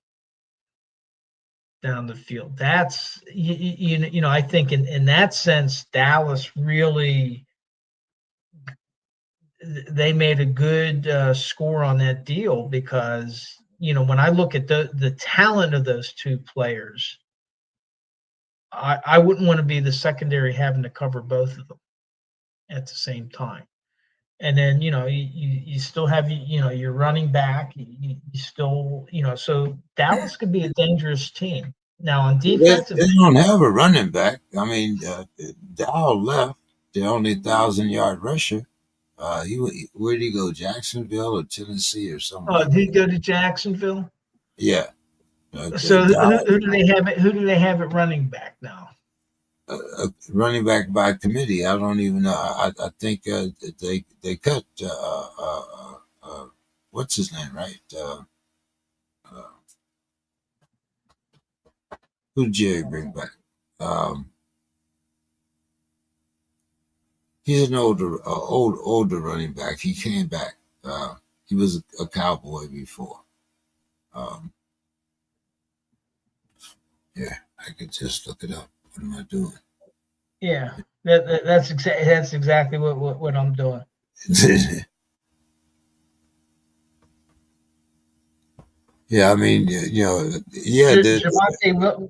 [SPEAKER 2] down the field? That's I think in that sense, Dallas really, they made a good score on that deal, because when I look at the talent of those two players, I wouldn't want to be the secondary having to cover both of them at the same time. And then you still have your running back. You still so Dallas could be a dangerous team. Now on defensive,
[SPEAKER 1] They don't have a running back. I mean, Dow left. The only 1,000-yard rusher. Where did he go? Jacksonville or Tennessee or something
[SPEAKER 2] oh,
[SPEAKER 1] like
[SPEAKER 2] did he
[SPEAKER 1] that.
[SPEAKER 2] go to Jacksonville?
[SPEAKER 1] Yeah. Okay.
[SPEAKER 2] So
[SPEAKER 1] Dow,
[SPEAKER 2] who do they have? Who do they have at running back now?
[SPEAKER 1] running back by committee. I don't even know. I think they cut what's his name, right? Uh, who did Jerry bring back? Um, he's an older running back. He came back. He was a Cowboy before. Um, yeah, I could just look it up. What am I doing?
[SPEAKER 2] Yeah, that's exactly what I'm doing.
[SPEAKER 1] Yeah, I mean, yeah.
[SPEAKER 2] Javante,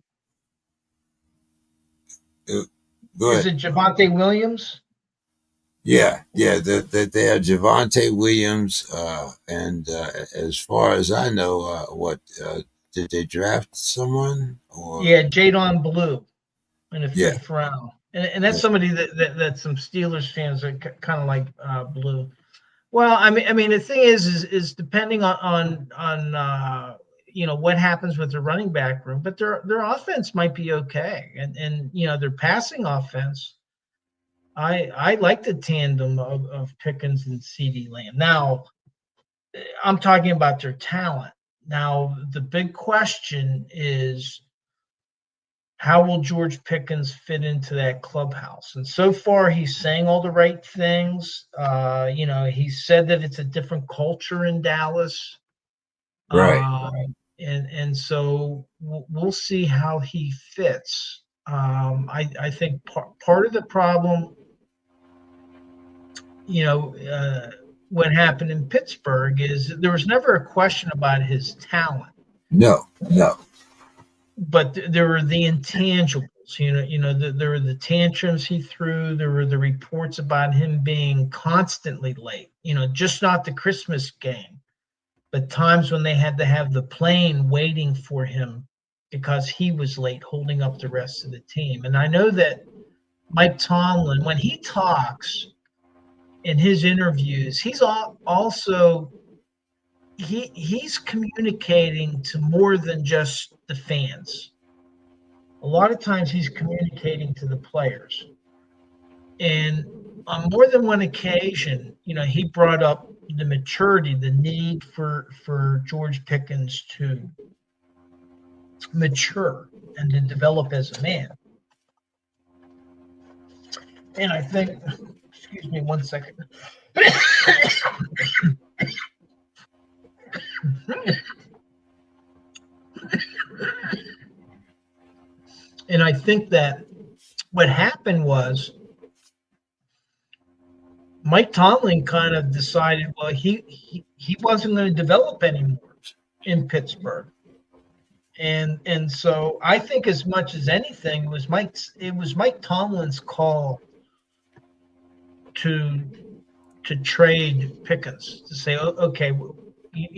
[SPEAKER 1] Uh, Go
[SPEAKER 2] is
[SPEAKER 1] ahead.
[SPEAKER 2] it Javante Williams?
[SPEAKER 1] Yeah. They have Javante Williams, and as far as I know, what did they draft someone or
[SPEAKER 2] Yeah, Jadon Blue in the
[SPEAKER 1] yeah,
[SPEAKER 2] fifth round, and that's
[SPEAKER 1] yeah,
[SPEAKER 2] somebody that some Steelers fans are kind of like Blue. Well, I mean, the thing is depending on what happens with the running back room, but their offense might be okay, and their passing offense. I like the tandem of Pickens and CeeDee Lamb. Now, I'm talking about their talent. Now, the big question is, how will George Pickens fit into that clubhouse? And so far, he's saying all the right things. He said that it's a different culture in Dallas,
[SPEAKER 1] right.
[SPEAKER 2] uh, and so we'll see how he fits. I think part of the problem, what happened in Pittsburgh, is there was never a question about his talent,
[SPEAKER 1] No, no,
[SPEAKER 2] but there were the intangibles. There were the tantrums he threw. There were the reports about him being constantly late. Just not the Christmas game, but times when they had to have the plane waiting for him because he was late, holding up the rest of the team. And I know that Mike Tomlin, when he talks in his interviews, he's also he's communicating to more than just the fans. A lot of times he's communicating to the players. And on more than one occasion, he brought up the maturity, the need for George Pickens to mature and to develop as a man. And I think, excuse me one second. And I think that what happened was Mike Tomlin kind of decided, well, he wasn't going to develop anymore in Pittsburgh. And so I think as much as anything it was Mike Tomlin's call to trade Pickens to say, okay,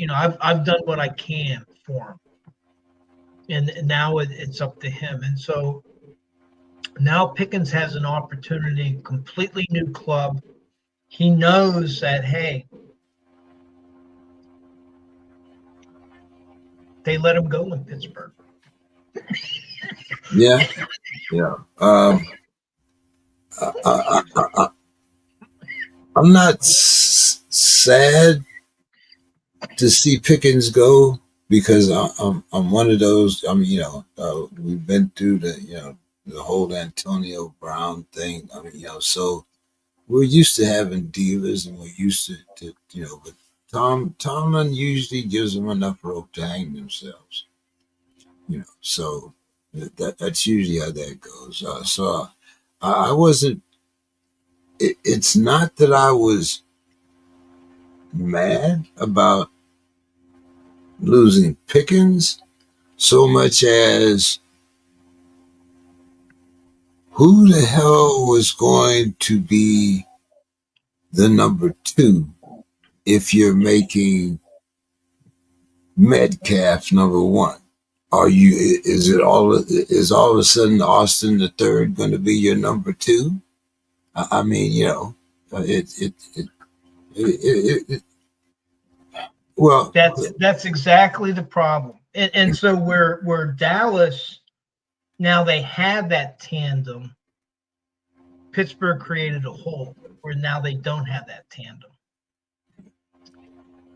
[SPEAKER 2] I've done what I can for him, and now it's up to him. And so now Pickens has an opportunity, completely new club. He knows that, hey, they let him go in Pittsburgh.
[SPEAKER 1] Yeah, yeah. I, I'm not sad to see Pickens go because I'm one of those. I mean, we've been through the whole Antonio Brown thing. I mean, so we're used to having divas, and we're used to. But Tomlin usually gives them enough rope to hang themselves. So that's usually how that goes. So I wasn't. It's not that I was mad about losing Pickens so much as who the hell was going to be the number two if you're making Metcalf number one? Are you? Is it all? Is all of a sudden Austin the third going to be your number two? I mean, it well,
[SPEAKER 2] That's exactly the problem. And so where Dallas, now they had that tandem, Pittsburgh created a hole where now they don't have that tandem.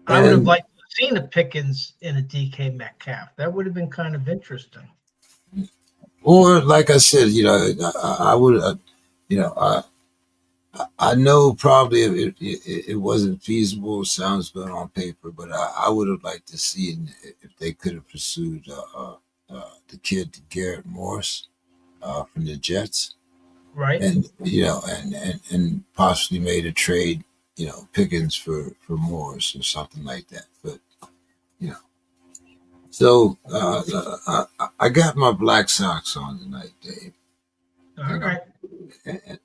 [SPEAKER 2] I would have
[SPEAKER 1] and
[SPEAKER 2] liked to have seen a Pickens in a DK Metcalf. That would have been kind of interesting.
[SPEAKER 1] or like I said, I would, I know probably it wasn't feasible. Sounds good on paper, but I would have liked to see if they could have pursued the kid Garrett Morris from the Jets,
[SPEAKER 2] Right?
[SPEAKER 1] and and possibly made a trade, Pickens for Morris or something like that. But you know, so I got my Black Sox on tonight, Dave,
[SPEAKER 2] All
[SPEAKER 1] and
[SPEAKER 2] right.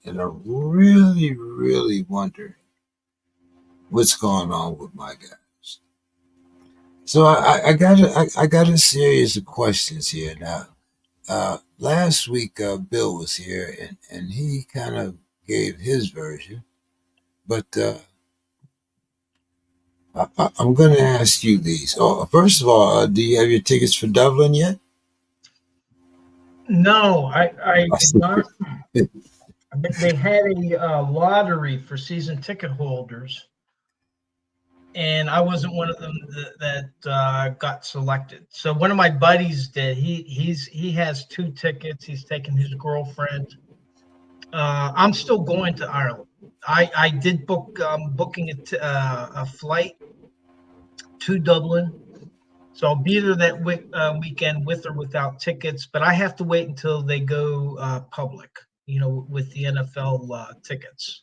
[SPEAKER 1] I'm really, really wondering what's going on with my guys. So I got a series of questions here now. Last week, Bill was here and he kind of gave his version, but I'm going to ask you these. Oh, first of all, do you have your tickets for Dublin yet?
[SPEAKER 2] No, I
[SPEAKER 1] I
[SPEAKER 2] did
[SPEAKER 1] see.
[SPEAKER 2] not. They had a lottery for season ticket holders, and I wasn't one of them that got selected. So one of my buddies did. He has 2 tickets. He's taken his girlfriend. I'm still going to Ireland. I did booking a flight to Dublin, so I'll be there that weekend with or without tickets. But I have to wait until they go public. With the NFL tickets.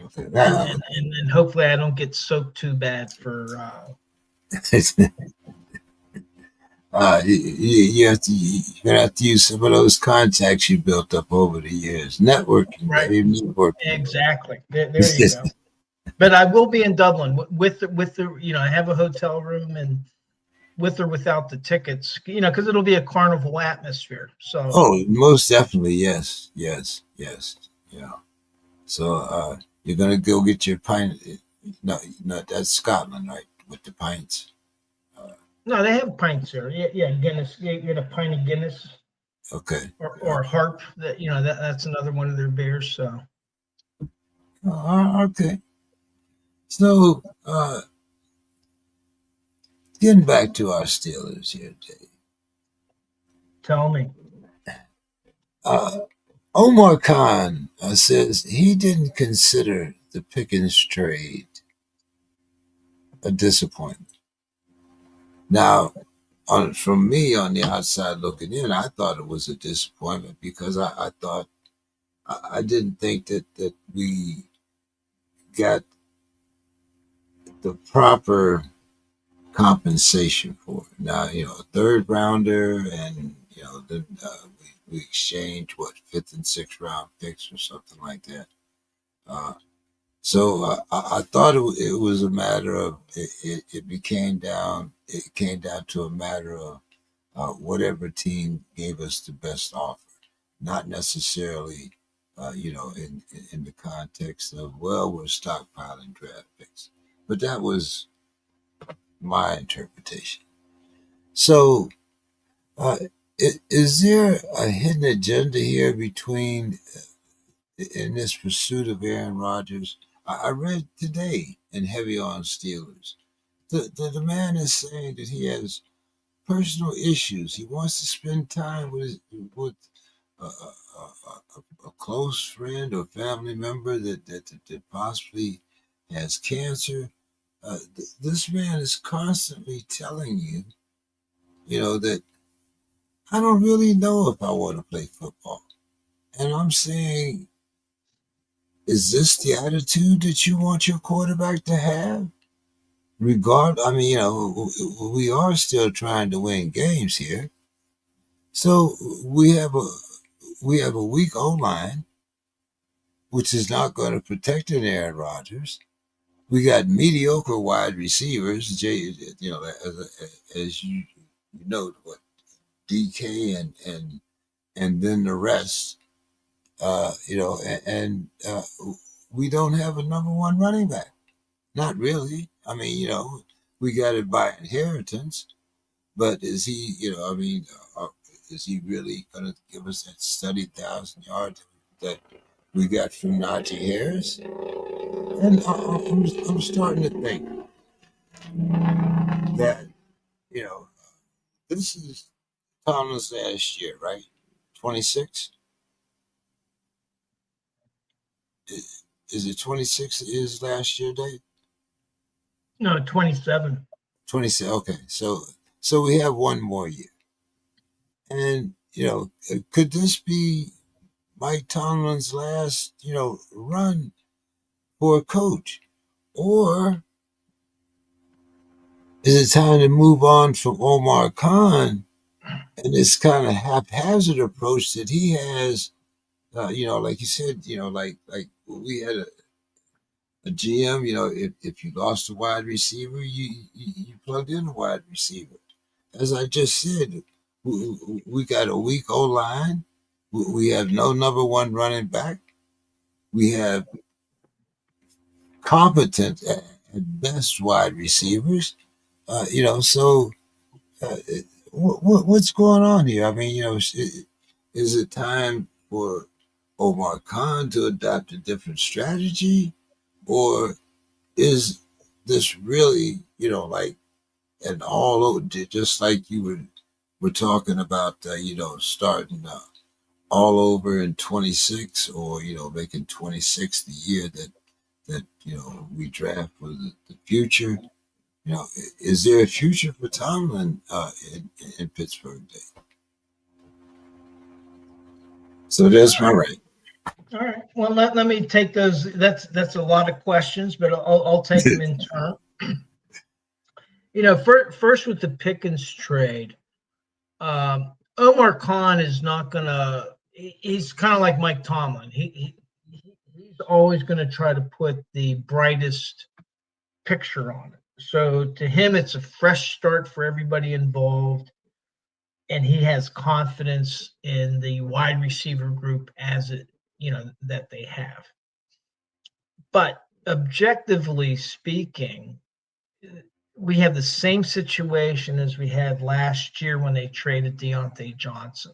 [SPEAKER 1] Okay.
[SPEAKER 2] And hopefully I don't get soaked too bad for
[SPEAKER 1] You have to you're gonna have to use some of those contacts you built up over the years. Networking,
[SPEAKER 2] right.
[SPEAKER 1] baby, networking.
[SPEAKER 2] Exactly. There you go. But I will be in Dublin with the I have a hotel room, and with or without the tickets, because it'll be a carnival atmosphere. So
[SPEAKER 1] Oh, most definitely, yes, yes, yes. Yeah. So you're gonna go get your pint. No, no, that's Scotland, right? With the pints. Uh,
[SPEAKER 2] no, they have pints there. Yeah, yeah, Guinness. You get a pint of Guinness
[SPEAKER 1] okay.
[SPEAKER 2] or Harp. That's another one of their beers. So
[SPEAKER 1] Okay. So getting back to our Steelers here, Dave.
[SPEAKER 2] tell me.
[SPEAKER 1] Uh, Omar Khan says he didn't consider the Pickens trade a disappointment. Now, from me on the outside looking in, I thought it was a disappointment because I thought I didn't think that we got the proper compensation for it. Now, a third rounder, and then we exchanged what, fifth and sixth round picks or something like that. Uh, so I thought it was a matter of it came down to a matter of whatever team gave us the best offer, not necessarily in the context of, well, we're stockpiling draft picks, but that was my interpretation. So, uh, is there a hidden agenda here between in this pursuit of Aaron Rodgers? I read today in Heavy on Steelers. The man is saying that he has personal issues. He wants to spend time with a close friend or family member that possibly has cancer. This man is constantly telling you, that I don't really know if I want to play football. And I'm saying, is this the attitude that you want your quarterback to have? I mean, we are still trying to win games here. So we have a weak O line, which is not going to protect an Aaron Rodgers. We got mediocre wide receivers, as you know, what, DK and then the rest. And we don't have a number one running back. Not really. I mean, we got it by inheritance, but is he? Is he really going to give us that studied 1,000 yards that we got from Najee Harris? And I'm starting to think that you know this is Tomlin's last year, right? 26. Is it 26? Is last year, Dave?
[SPEAKER 2] No, 27.
[SPEAKER 1] 26. Okay, so we have one more year, and could this be Mike Tomlin's last run for a coach, or is it time to move on from Omar Khan and this kind of haphazard approach that he has? Like you said, like we had a GM. If you lost a wide receiver, you plugged in a wide receiver. As I just said, we got a weak O line. We have no number one running back. We have competent at best wide receivers. So uh, what's going on here? I mean, is it time for Omar Khan to adopt a different strategy, or is this really, like an all over, just like you were talking about, starting all over in 26, or making 26 the year that we draft for the future. Is there a future for Tomlin in Pittsburgh Day? So that's my right.
[SPEAKER 2] All right. Well, let me take those. That's a lot of questions, but I'll take them in turn. First with the Pickens trade, Omar Khan is not gonna. He's kind of like Mike Tomlin. He's always going to try to put the brightest picture on it. So to him, it's a fresh start for everybody involved, and he has confidence in the wide receiver group that they have. But objectively speaking, we have the same situation as we had last year when they traded Deontay Johnson.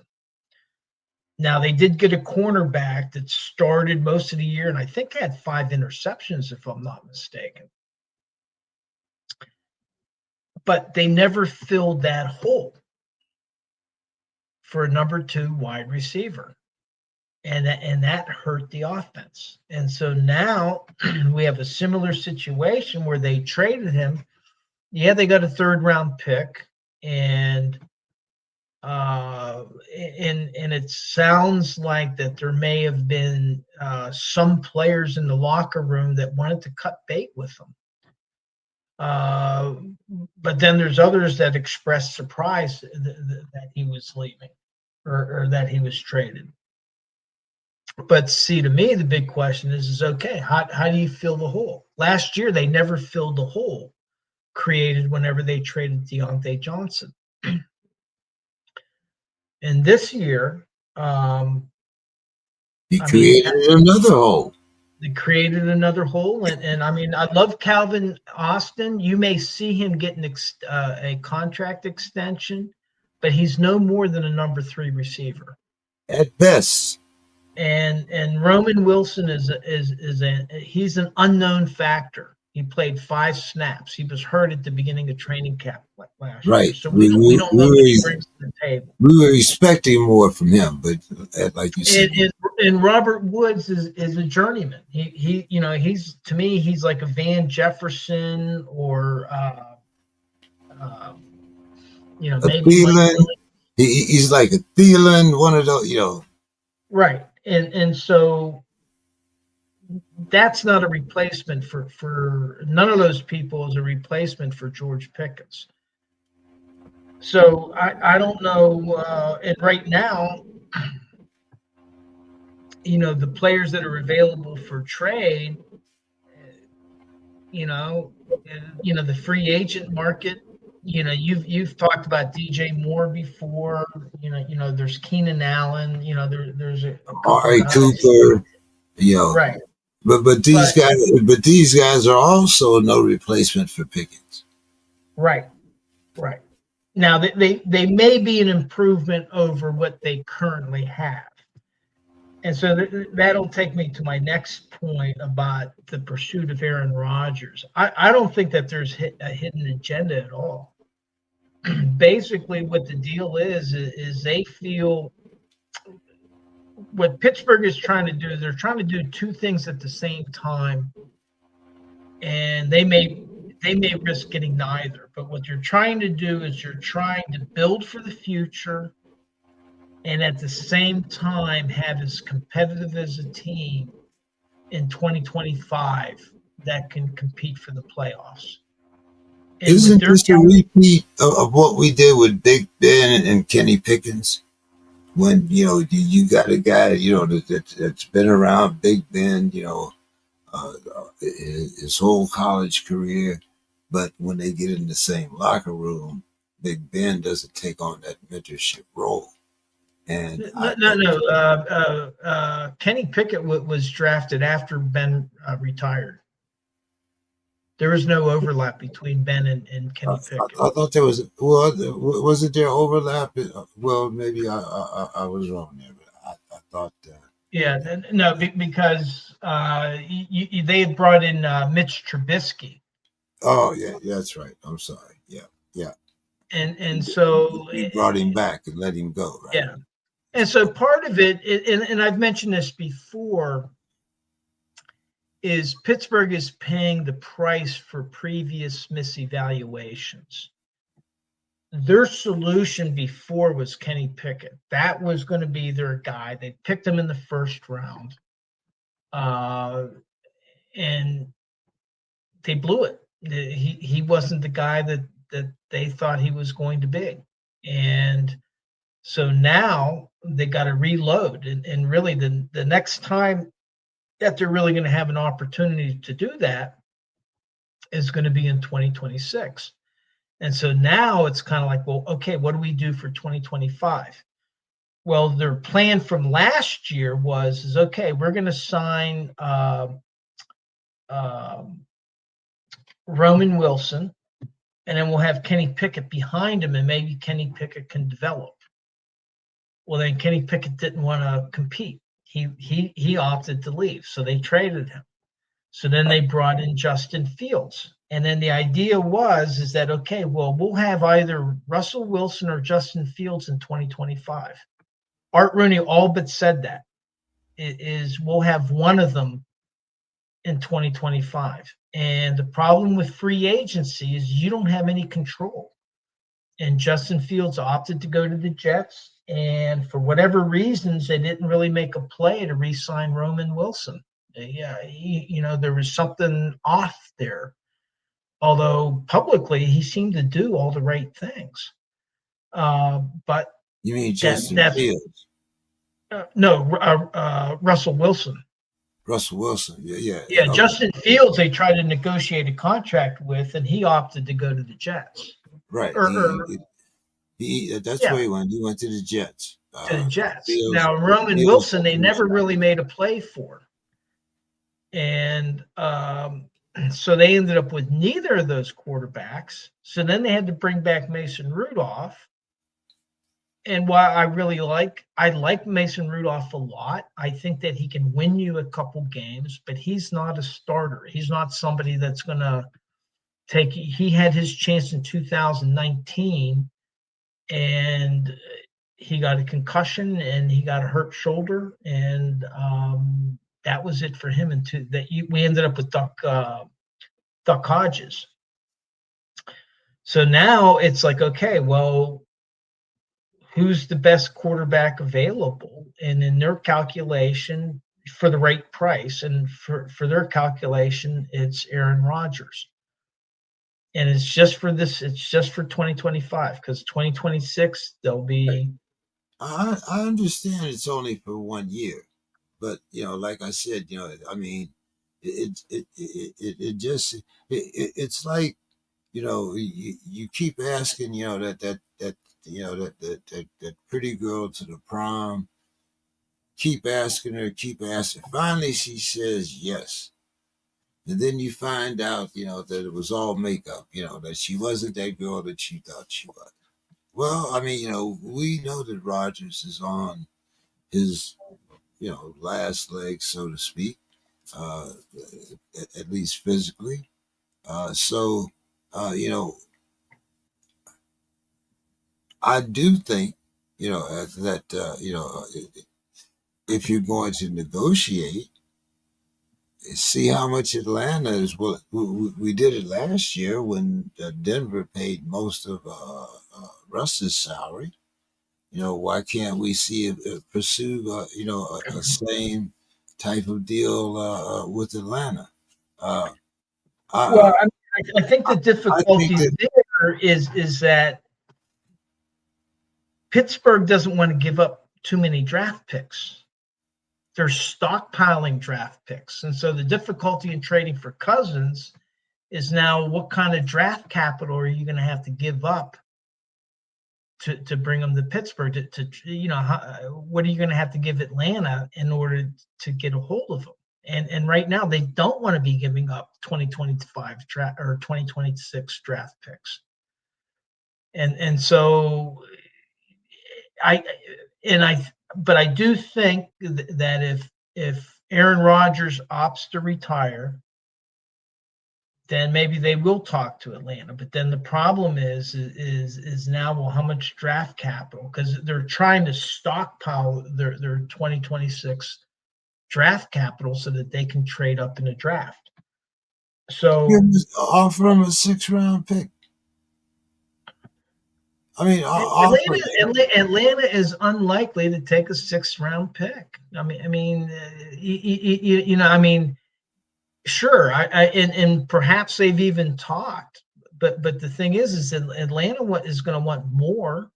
[SPEAKER 2] Now, they did get a cornerback that started most of the year, and I think had 5 interceptions, if I'm not mistaken. But they never filled that hole for a number 2 wide receiver. And that hurt the offense. And so now we have a similar situation where they traded him. Yeah, they got a third round pick, and And it sounds like that there may have been some players in the locker room that wanted to cut bait with them. But then there's others that expressed surprise that he was leaving, or that he was traded. But see, to me, the big question is okay, how do you fill the hole? Last year, they never filled the hole created whenever they traded Deontay Johnson. And this year,
[SPEAKER 1] He
[SPEAKER 2] I mean,
[SPEAKER 1] created another hole.
[SPEAKER 2] they created another hole. And I mean, I love Calvin Austin. You may see him getting a contract extension, but he's no more than a number 3 receiver.
[SPEAKER 1] At best.
[SPEAKER 2] And Roman Wilson he's an unknown factor. He played 5 snaps. He was hurt at the beginning of training camp last year,
[SPEAKER 1] Right.
[SPEAKER 2] so we don't know what he brings to the table.
[SPEAKER 1] We were expecting more from him, but like you said,
[SPEAKER 2] And Robert Woods is a journeyman. He he's, to me, he's like a Van Jefferson, or maybe
[SPEAKER 1] Thielen. He's like a Thielen, one of those,
[SPEAKER 2] right. And so that's not a replacement for none of those people is a replacement for George Pickens. So I don't know. And right now, the players that are available for trade, the free agent market, you've talked about DJ Moore before. There's Keenan Allen. There's a couple
[SPEAKER 1] Ari
[SPEAKER 2] guys.
[SPEAKER 1] Cooper.
[SPEAKER 2] Right.
[SPEAKER 1] But these guys are also no replacement for Pickens.
[SPEAKER 2] Right. Now they may be an improvement over what they currently have. And so that'll take me to my next point about the pursuit of Aaron Rodgers. I don't think that there's a hidden agenda at all. Basically, what the deal is they feel what Pittsburgh is trying to do. They're trying to do 2 things at the same time, and they may risk getting neither. But what you're trying to do is you're trying to build for the future, and at the same time have as competitive as a team in 2025 that can compete for the playoffs. And
[SPEAKER 1] isn't this a repeat of what we did with Big Ben and Kenny Pickens? When you got a guy that's been around, Big Ben, his whole college career, but when they get in the same locker room, Big Ben doesn't take on that mentorship role. And
[SPEAKER 2] no. Kenny Pickett was drafted after Ben retired. There was no overlap between Ben and Kenny Pickett.
[SPEAKER 1] I thought there was. Well, wasn't there overlap? Well, maybe I was wrong there, but I thought.
[SPEAKER 2] Yeah, no, because they had brought in Mitch Trubisky.
[SPEAKER 1] Oh yeah, that's right. I'm sorry. Yeah.
[SPEAKER 2] And so
[SPEAKER 1] he brought him back and let him go. Right.
[SPEAKER 2] Yeah. And so part of it, and I've mentioned this before, is Pittsburgh is paying the price for previous misevaluations. Their solution before was Kenny Pickett. That was going to be their guy. They picked him in the first round. And they blew it. He wasn't the guy that they thought he was going to be. And so now they got to reload. And really the next time that they're really going to have an opportunity to do that is going to be in 2026. And so now it's kind of like, well, okay, what do we do for 2025? Well, their plan from last year is okay, we're going to sign Roman Wilson, and then we'll have Kenny Pickett behind him, and maybe Kenny Pickett can develop. Well, then Kenny Pickett didn't want to compete. He opted to leave, so they traded him. So then they brought in Justin Fields. And then the idea is that, okay, well, we'll have either Russell Wilson or Justin Fields in 2025. Art Rooney all but said that. We'll have one of them in 2025. And the problem with free agency is you don't have any control. and Justin Fields opted to go to the Jets. And for whatever reasons, they didn't really make a play to re-sign Roman Wilson. Yeah, there was something off there. Although publicly he seemed to do all the right things. But
[SPEAKER 1] You mean Justin
[SPEAKER 2] that's
[SPEAKER 1] Fields?
[SPEAKER 2] no Russell Wilson.
[SPEAKER 1] Russell Wilson. Yeah, yeah.
[SPEAKER 2] Yeah,
[SPEAKER 1] Okay.
[SPEAKER 2] Justin Fields, they tried to negotiate a contract with, and he opted to go to the Jets.
[SPEAKER 1] Right.
[SPEAKER 2] Or
[SPEAKER 1] That's
[SPEAKER 2] yeah,
[SPEAKER 1] where he went. He went to the Jets.
[SPEAKER 2] to the Jets.
[SPEAKER 1] Fields,
[SPEAKER 2] Now Roman
[SPEAKER 1] Fields
[SPEAKER 2] Wilson, they never really made a play for, and so they ended up with neither of those quarterbacks. So then they had to bring back Mason Rudolph. And while I like Mason Rudolph a lot, I think that he can win you a couple games, but he's not a starter. He's not somebody that's going to he had his chance in 2019 and he got a concussion and he got a hurt shoulder. And that was it for him. We ended up with Duck Hodges. So now it's like, okay, well, who's the best quarterback available? And in their calculation, for the right price, and for their calculation, it's Aaron Rodgers. And it's just for 2025, because 2026 there'll be.
[SPEAKER 1] I understand it's only for 1 year, but like I said, I mean, it just it's like you keep asking, that pretty girl to the prom. Keep asking her, keep asking. Finally, she says yes. And then you find out, that it was all makeup, that she wasn't that girl that you thought she was. Well, I mean, we know that Rogers is on his, last leg, so to speak, uh, at least physically. So, I do think, that, if you're going to negotiate, see how much Atlanta is. Well, we did it last year when Denver paid most of Russ's salary. Why can't we pursue a same type of deal with Atlanta? Uh,
[SPEAKER 2] Well,
[SPEAKER 1] I,
[SPEAKER 2] I think the
[SPEAKER 1] I think
[SPEAKER 2] difficulty
[SPEAKER 1] that
[SPEAKER 2] there is that Pittsburgh doesn't want to give up too many draft picks. They're stockpiling draft picks. And so the difficulty in trading for Cousins is now, what kind of draft capital are you going to have to give up to bring them to Pittsburgh? What are you going to have to give Atlanta in order to get a hold of them? And right now they don't want to be giving up 2025 draft or 2026 draft picks. And so but I do think that if Aaron Rodgers opts to retire, then maybe they will talk to Atlanta. But then the problem is now, well, how much draft capital? Because they're trying to stockpile their 2026 draft capital so that they can trade up in the draft. So
[SPEAKER 1] offer him a 6th-round pick. I mean,
[SPEAKER 2] Atlanta is unlikely to take a 6th-round pick. I mean, sure. And perhaps they've even talked, but the thing is Atlanta is going to want more.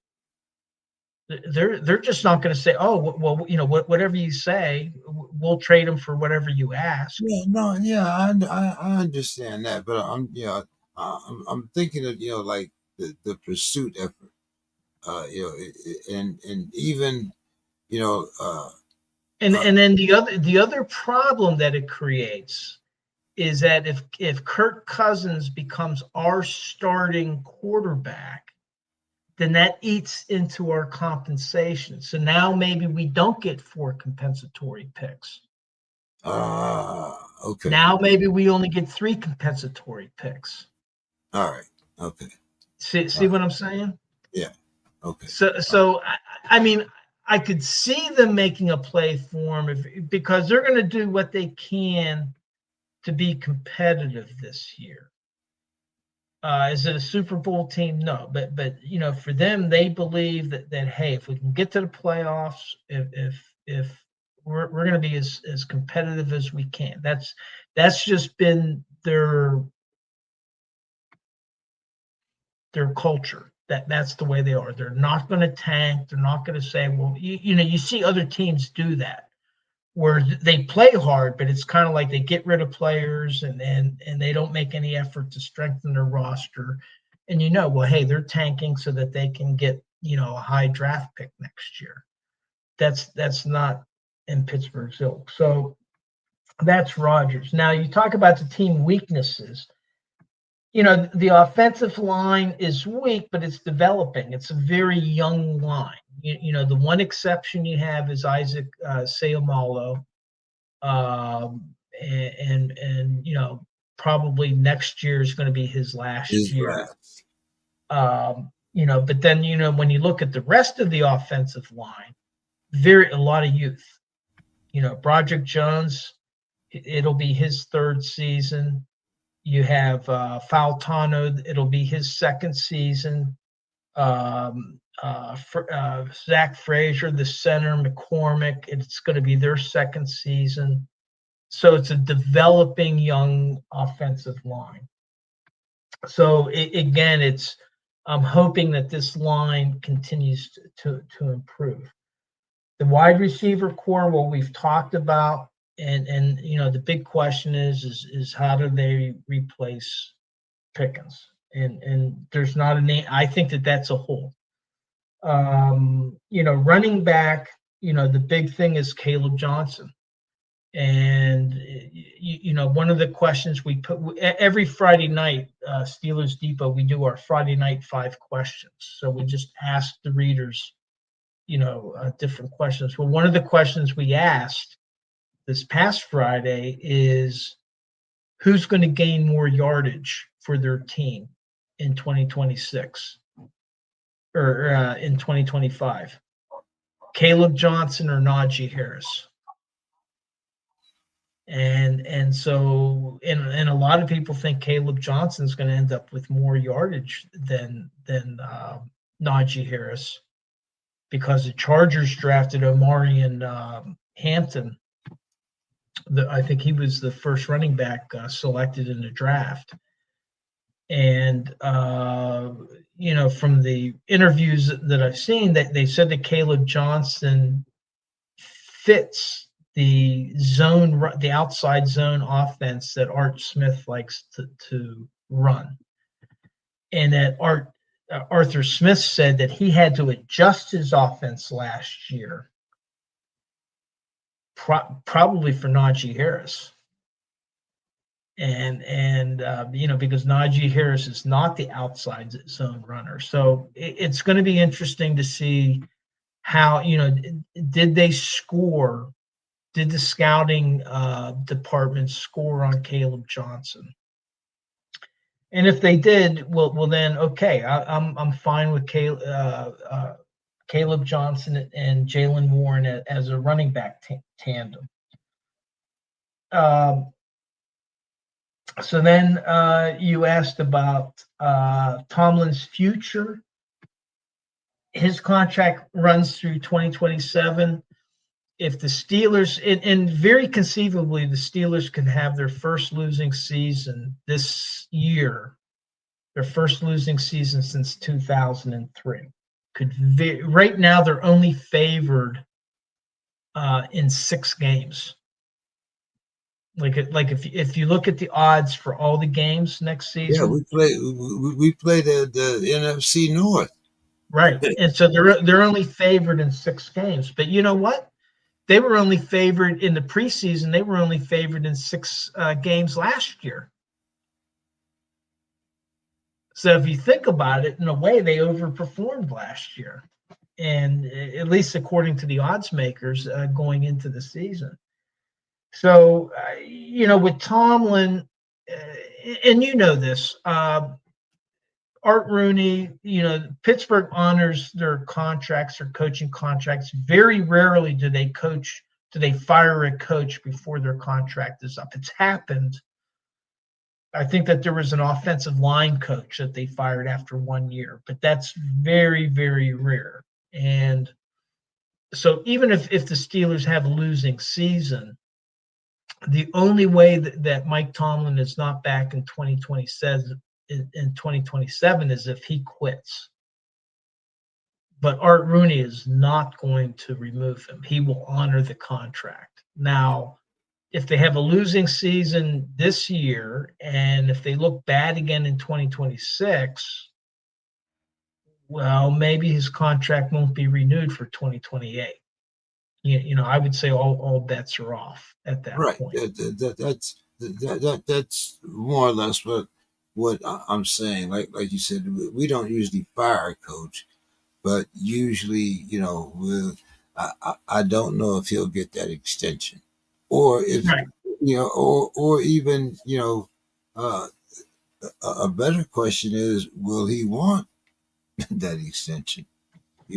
[SPEAKER 2] They're just not going to say, oh, well, whatever you say, we'll trade them for whatever you ask.
[SPEAKER 1] Yeah, no, yeah, I understand that, but I'm thinking of like the pursuit effort, and even
[SPEAKER 2] and then the other problem that it creates is that if Kirk Cousins becomes our starting quarterback, then that eats into our compensation. So now maybe we don't get 4 compensatory picks.
[SPEAKER 1] Okay.
[SPEAKER 2] Now maybe we only get 3 compensatory picks.
[SPEAKER 1] All right. Okay.
[SPEAKER 2] See what I'm saying?
[SPEAKER 1] Yeah. Okay.
[SPEAKER 2] So I mean, I could see them making a play for him because they're going to do what they can to be competitive this year. Is it a Super Bowl team? No, but for them, they believe that hey, if we can get to the playoffs, if we're going to be as competitive as we can. That's just been their culture. That's the way they are. They're not going to tank. They're not going to say, well, you see other teams do that where they play hard, but it's kind of like they get rid of players and they don't make any effort to strengthen their roster. And well, hey, they're tanking so that they can get a high draft pick next year. That's not in Pittsburgh's ilk. So that's Rodgers. Now you talk about the team weaknesses. The offensive line is weak, but it's developing. It's a very young line. The one exception you have is Isaac Seumalo, and probably next year is going to be his last year. But then when you look at the rest of the offensive line, a lot of youth. Broderick Jones, it'll be his third season. You have Fautano, it'll be his second season. Zach Frazier, the center, McCormick, it's going to be their second season. So it's a developing young offensive line. So again, I'm hoping that this line continues to improve. The wide receiver core, what we've talked about, and the big question is how do they replace Pickens? And there's not a name. I think that's a hole. Running back, the big thing is Caleb Johnson. And one of the questions we put every Friday night, Steelers Depot, we do our Friday night 5 questions. So we just ask the readers different questions. Well, one of the questions we asked this past Friday is who's going to gain more yardage for their team in 2026 or in 2025? Caleb Johnson or Najee Harris? And so and a lot of people think Caleb Johnson is going to end up with more yardage than Najee Harris, because the Chargers drafted Omarion Hampton. I think he was the first running back selected in the draft. And, from the interviews that I've seen, that they said that Caleb Johnson fits the outside zone offense that Art Smith likes to run. And that Arthur Smith said that he had to adjust his offense last year, probably for Najee Harris, and because Najee Harris is not the outside zone runner. So it's going to be interesting to see how did they score? Did the scouting department score on Caleb Johnson? And if they did, well then okay, I'm fine with Caleb Johnson and Jaylen Warren as a running back tandem. So then you asked about Tomlin's future. His contract runs through 2027. If the Steelers, and very conceivably, the Steelers can have their first losing season this year, their first losing season since 2003. Right now, they're only favored in 6 games. Like if you look at the odds for all the games next season.
[SPEAKER 1] Yeah, we play the NFC North.
[SPEAKER 2] Right, and so they're only favored in 6 games. But you know what? They were only favored in the preseason. They were only favored in 6 games last year. So if you think about it, in a way, they overperformed last year, and at least according to the odds makers going into the season. So, with Tomlin, and this, Art Rooney, Pittsburgh honors their contracts or coaching contracts. Very rarely do they fire a coach before their contract is up. It's happened I think that there was an offensive line coach that they fired after 1 year, but that's very, very rare. And so even if the Steelers have a losing season, the only way that Mike Tomlin is not back in 2027 is if he quits. But Art Rooney is not going to remove him. He will honor the contract. Now, if they have a losing season this year and if they look bad again in 2026, well, maybe his contract won't be renewed for 2028. I would say all bets are off at that
[SPEAKER 1] Right.
[SPEAKER 2] point.
[SPEAKER 1] That's more or less what I'm saying. Like you said, we don't usually fire a coach, but usually, I don't know if he'll get that extension, or if
[SPEAKER 2] Right.
[SPEAKER 1] or even uh, a better question is, will he want that extension?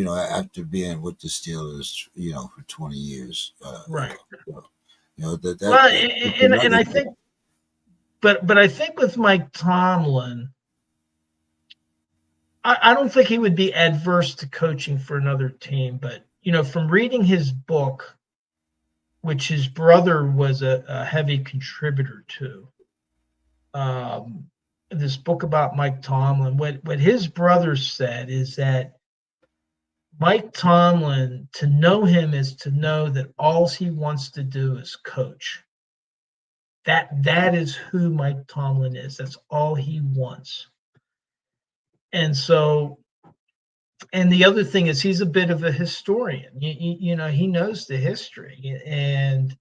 [SPEAKER 1] After being with the Steelers, for 20 years,
[SPEAKER 2] Right.
[SPEAKER 1] so, that
[SPEAKER 2] Well,
[SPEAKER 1] that's
[SPEAKER 2] and
[SPEAKER 1] another
[SPEAKER 2] I
[SPEAKER 1] thing.
[SPEAKER 2] think, but I think with Mike Tomlin, I don't think he would be adverse to coaching for another team. But from reading his book, which his brother was a heavy contributor to, um, this book about Mike Tomlin, what his brother said is that Mike Tomlin, to know him is to know that all he wants to do is coach. That is who Mike Tomlin is. That's all he wants. And so, and the other thing is he's a bit of a historian. He knows the history, and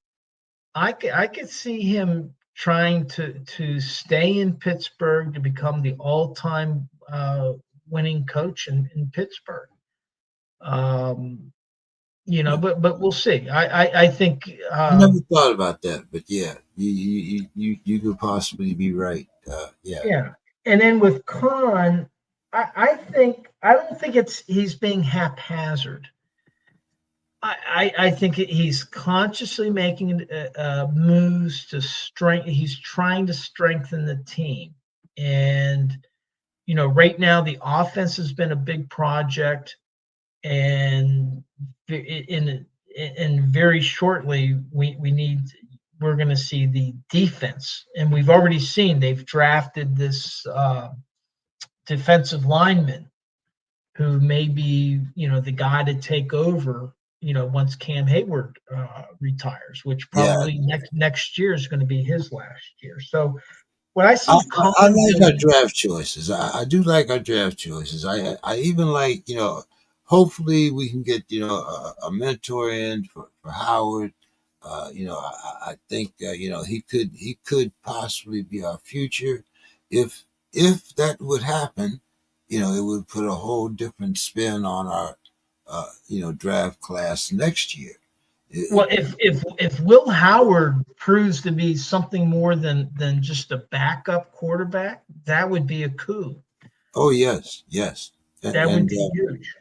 [SPEAKER 2] I could see him trying to stay in Pittsburgh to become the all-time winning coach in Pittsburgh. Um,
[SPEAKER 1] Yeah.
[SPEAKER 2] but we'll see. I think
[SPEAKER 1] I never thought about that, but yeah, you could possibly be right. Yeah.
[SPEAKER 2] yeah. And then with Khan, I don't think he's being haphazard. I think he's consciously making moves to strengthen. He's trying to strengthen the team, and right now the offense has been a big project, and in very shortly we're going to see the defense, and we've already seen they've drafted this defensive lineman who may be the guy to take over once Cam Hayward retires, which
[SPEAKER 1] Yeah.
[SPEAKER 2] probably next year is going to be his last year. So what I
[SPEAKER 1] I,
[SPEAKER 2] see
[SPEAKER 1] I
[SPEAKER 2] Colin
[SPEAKER 1] like our
[SPEAKER 2] doing,
[SPEAKER 1] draft choices. I do like our draft choices. I even like, hopefully we can get, a mentor in for Howard. I think, he could possibly be our future. If that would happen, it would put a whole different spin on our, draft class next year.
[SPEAKER 2] well, if Will Howard proves to be something more than just a backup quarterback, that would be a coup.
[SPEAKER 1] Oh yes, yes, and
[SPEAKER 2] That would
[SPEAKER 1] and,
[SPEAKER 2] be
[SPEAKER 1] uh,
[SPEAKER 2] huge.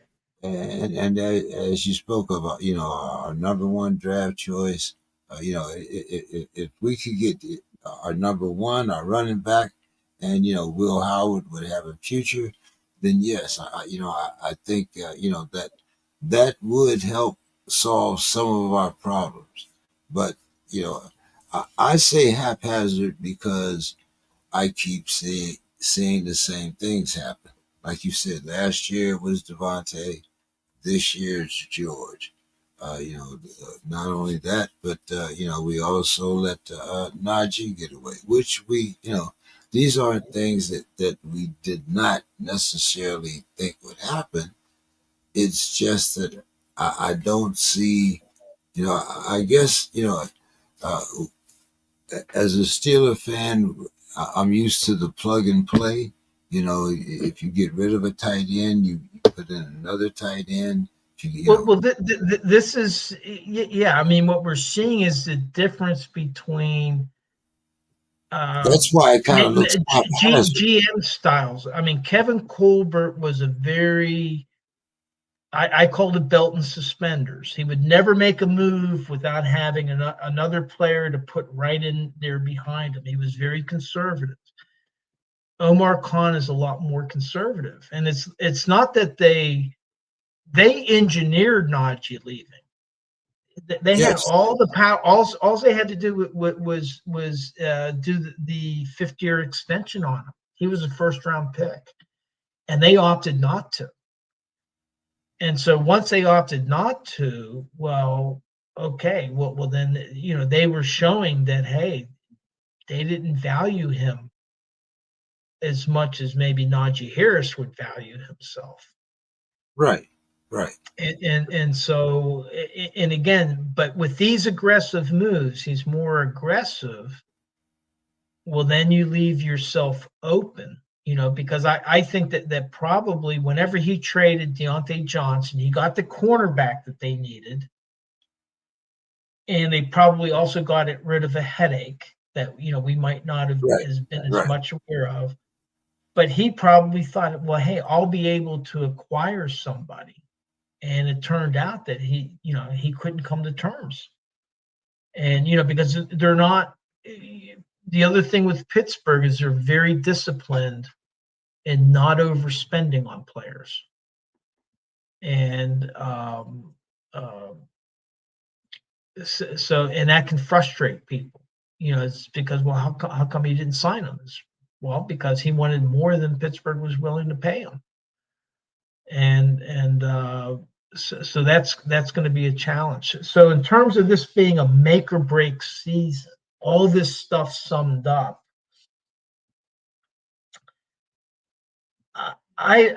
[SPEAKER 1] and as you spoke of, our number one draft choice, if we could get our number one, our running back, and Will Howard would have a future, then yes, I think that would help solve some of our problems. But you know, I say haphazard because I keep seeing the same things happen. Like you said, last year it was Devontae, this year it's George. Not only that, but we also let Najee get away, which these aren't things that we did not necessarily think would happen. It's just that I don't see, I guess, uh, as a Steeler fan, I'm used to the plug and play. If you get rid of a tight end, you put in another tight end.
[SPEAKER 2] Well, this is yeah. I mean, what we're seeing is the difference between
[SPEAKER 1] That's
[SPEAKER 2] um,
[SPEAKER 1] why it kind of looks haphazard.
[SPEAKER 2] GM styles. I mean, Kevin Colbert was a very I called it belt and suspenders. He would never make a move without having another player to put right in there behind him. He was very conservative. Omar Khan is a lot more conservative, and it's not that they engineered Najee leaving. They had
[SPEAKER 1] Yes,
[SPEAKER 2] all the power. All they had to do was do the 5th-year extension on him. He was a first-round pick, and they opted not to. And so once they opted not to, well, okay, well then they were showing that, hey, they didn't value him as much as maybe Najee Harris would value himself.
[SPEAKER 1] right, right.
[SPEAKER 2] And so, and again, but with these aggressive moves, he's more aggressive. Well, then you leave yourself open, because I think that probably whenever he traded Deontay Johnson, he got the cornerback that they needed. And they probably also got rid of a headache that, we might not have
[SPEAKER 1] Right,
[SPEAKER 2] been as
[SPEAKER 1] right.
[SPEAKER 2] much aware of. But he probably thought, well, hey, I'll be able to acquire somebody. And it turned out that he couldn't come to terms. And, because they're not, the other thing with Pittsburgh is they're very disciplined in not overspending on players. And so, and that can frustrate people. It's because, well, how come he didn't sign him? Well, because he wanted more than Pittsburgh was willing to pay him. And so that's going to be a challenge. So in terms of this being a make or break season, all this stuff summed up, I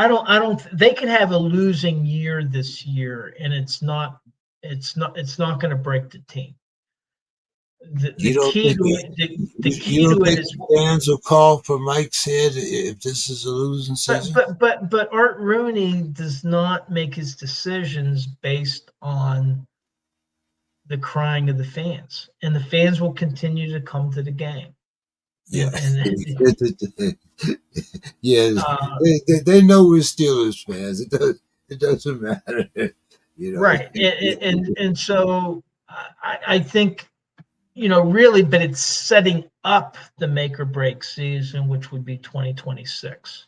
[SPEAKER 2] don't. They could have a losing year this year, and it's not going to break the team.
[SPEAKER 1] You
[SPEAKER 2] The
[SPEAKER 1] don't
[SPEAKER 2] key
[SPEAKER 1] think
[SPEAKER 2] to it, the
[SPEAKER 1] you
[SPEAKER 2] key
[SPEAKER 1] don't
[SPEAKER 2] to it
[SPEAKER 1] think
[SPEAKER 2] is,
[SPEAKER 1] the fans will call for Mike's head if this is a losing
[SPEAKER 2] but
[SPEAKER 1] season?
[SPEAKER 2] but but but Art Rooney does not make his decisions based on the crying of the fans, and the fans will continue to come to the game.
[SPEAKER 1] Yeah,
[SPEAKER 2] And
[SPEAKER 1] yeah.
[SPEAKER 2] uh,
[SPEAKER 1] They know we're Steelers fans. It doesn't matter. You know.
[SPEAKER 2] right, and so I think, really, but it's setting up the make or break season, which would be 2026.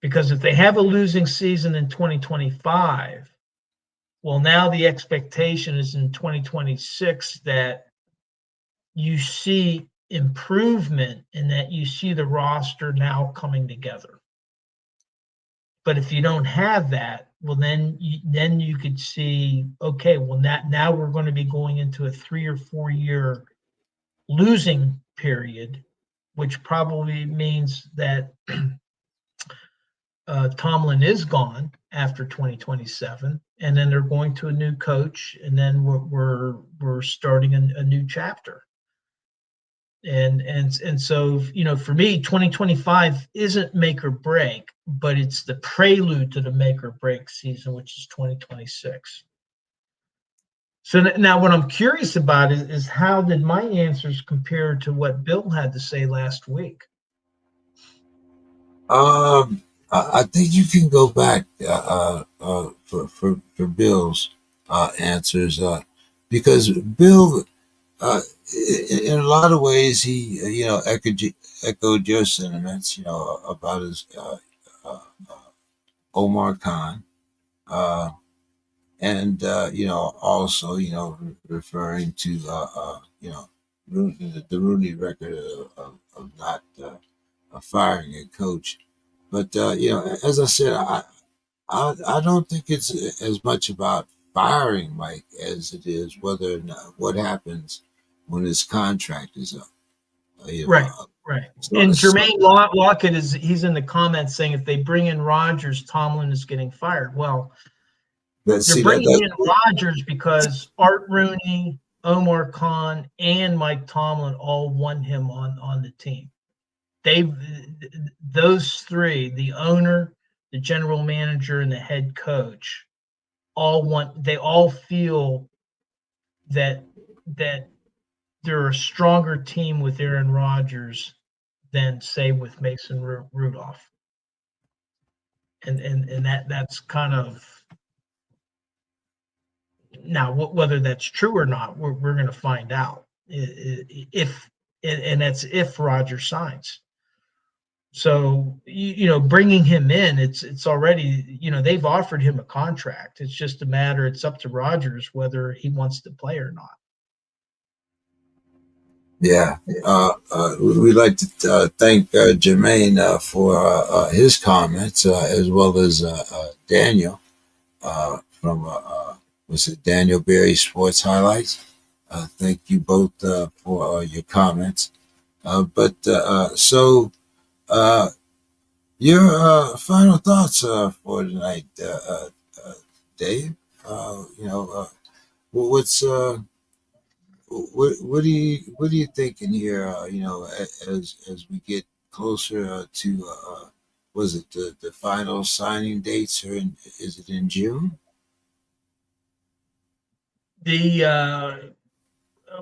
[SPEAKER 2] Because if they have a losing season in 2025, well, now the expectation is in 2026 that you see improvement and that you see the roster now coming together. But if you don't have that, well, then you could see, okay, well, now we're going to be going into a 3 or 4 year losing period, which probably means that Tomlin is gone after 2027, and then they're going to a new coach, and then we're starting a new chapter. And so, for me, 2025 isn't make or break, but it's the prelude to the make or break season, which is 2026. So now what I'm curious about is how did my answers compare to what Bill had to say last week?
[SPEAKER 1] I think you can go back for Bill's answers because Bill, in a lot of ways, he echoed your sentiments, about his uh, Omar Khan, uh, and also referring to the Rooney record of not firing a coach. But as I said, I don't think it's as much about firing Mike as it is whether or not what happens when his contract is up.
[SPEAKER 2] Right, right.
[SPEAKER 1] So,
[SPEAKER 2] And
[SPEAKER 1] so
[SPEAKER 2] Jermaine Lockett he's in the comments saying if they bring in Rodgers, Tomlin is getting fired. Well,
[SPEAKER 1] that
[SPEAKER 2] they're
[SPEAKER 1] see
[SPEAKER 2] bringing in
[SPEAKER 1] that
[SPEAKER 2] Rodgers because Art Rooney, Omar Khan, and Mike Tomlin all want him on the team. Those three, the owner, the general manager, and the head coach, they all feel that they're a stronger team with Aaron Rodgers than, say, with Mason Rudolph. And that's kind of, now whether that's true or not, we're going to find out if, and that's if Rodgers signs. So bringing him in, it's already, they've offered him a contract. It's just a matter. It's up to Rodgers whether he wants to play or not.
[SPEAKER 1] Yeah. We'd like to thank Jermaine for his comments, as well as Daniel from was it Daniel Berry Sports Highlights. Thank you both for your comments. So uh, your final thoughts for tonight, Dave. What's what are you thinking here? As we get closer to was it the final signing dates, or is it in June?
[SPEAKER 2] The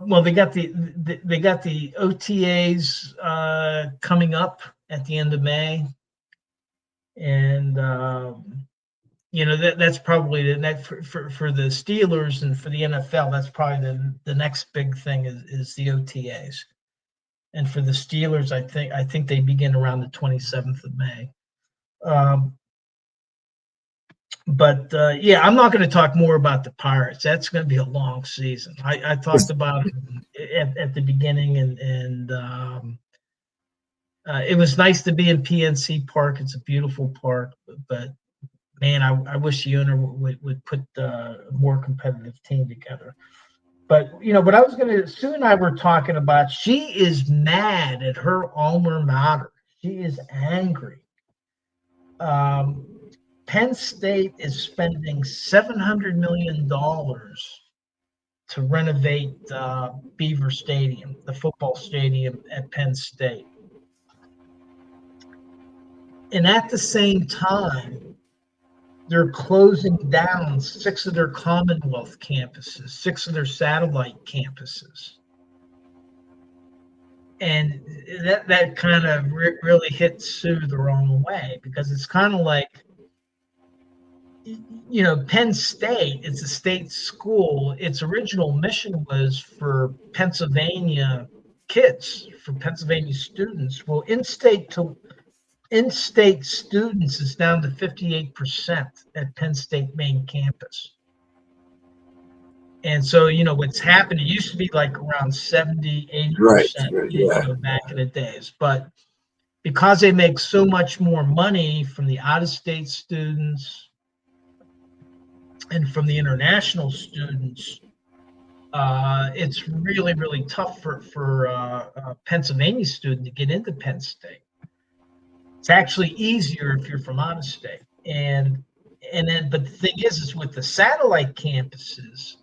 [SPEAKER 2] Well, they got the OTAs coming up at the end of May, and that's probably the next for the Steelers and for the NFL. That's probably the next big thing is the OTAs. And for the Steelers, I think they begin around the 27th of May. Um, but yeah, I'm not going to talk more about the Pirates. That's going to be a long season. I talked about it at the beginning, and it was nice to be in PNC Park. It's a beautiful park, but man, I wish the owner would put a more competitive team together. But what I was going to, Sue and I were talking about, she is mad at her alma mater. She is angry. Um, Penn State is spending $700 million to renovate Beaver Stadium, the football stadium at Penn State. And at the same time, they're closing down 6 of their Commonwealth campuses, 6 of their satellite campuses. And that kind of really hits Sue the wrong way, because it's kind of like, Penn State, it's a state school. Its original mission was for Pennsylvania kids, for Pennsylvania students. Well, in-state students is down to 58% at Penn State main campus. And so, what's happened, it used to be like around 70,
[SPEAKER 1] Right.
[SPEAKER 2] 80%,
[SPEAKER 1] Yeah.
[SPEAKER 2] back in the days. But because they make so much more money from the out-of-state students and from the international students, it's really, really tough for a Pennsylvania student to get into Penn State. It's actually easier if you're from out of state. But the thing is with the satellite campuses,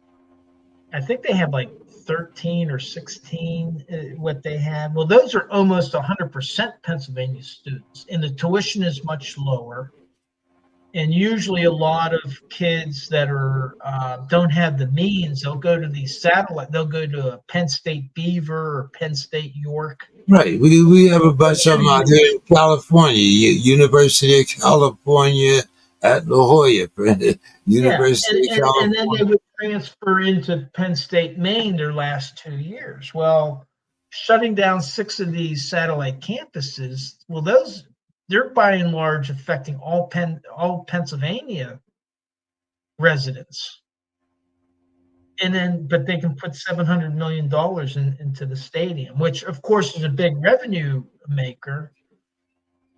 [SPEAKER 2] I think they have like 13 or 16, what they have. Well, those are almost 100% Pennsylvania students, and the tuition is much lower. And usually a lot of kids that are don't have the means, they'll go to these satellite, they'll go to a Penn State Beaver or Penn State York.
[SPEAKER 1] Right. We have a bunch of them out here in California, University of California at La Jolla,
[SPEAKER 2] Yeah,
[SPEAKER 1] University of
[SPEAKER 2] and then they
[SPEAKER 1] California.
[SPEAKER 2] would transfer into Penn State, Maine, their last 2 years. Well, shutting down 6 of these satellite campuses, well, they're by and large affecting all Pennsylvania residents. But they can put $700 million into the stadium, which of course is a big revenue maker.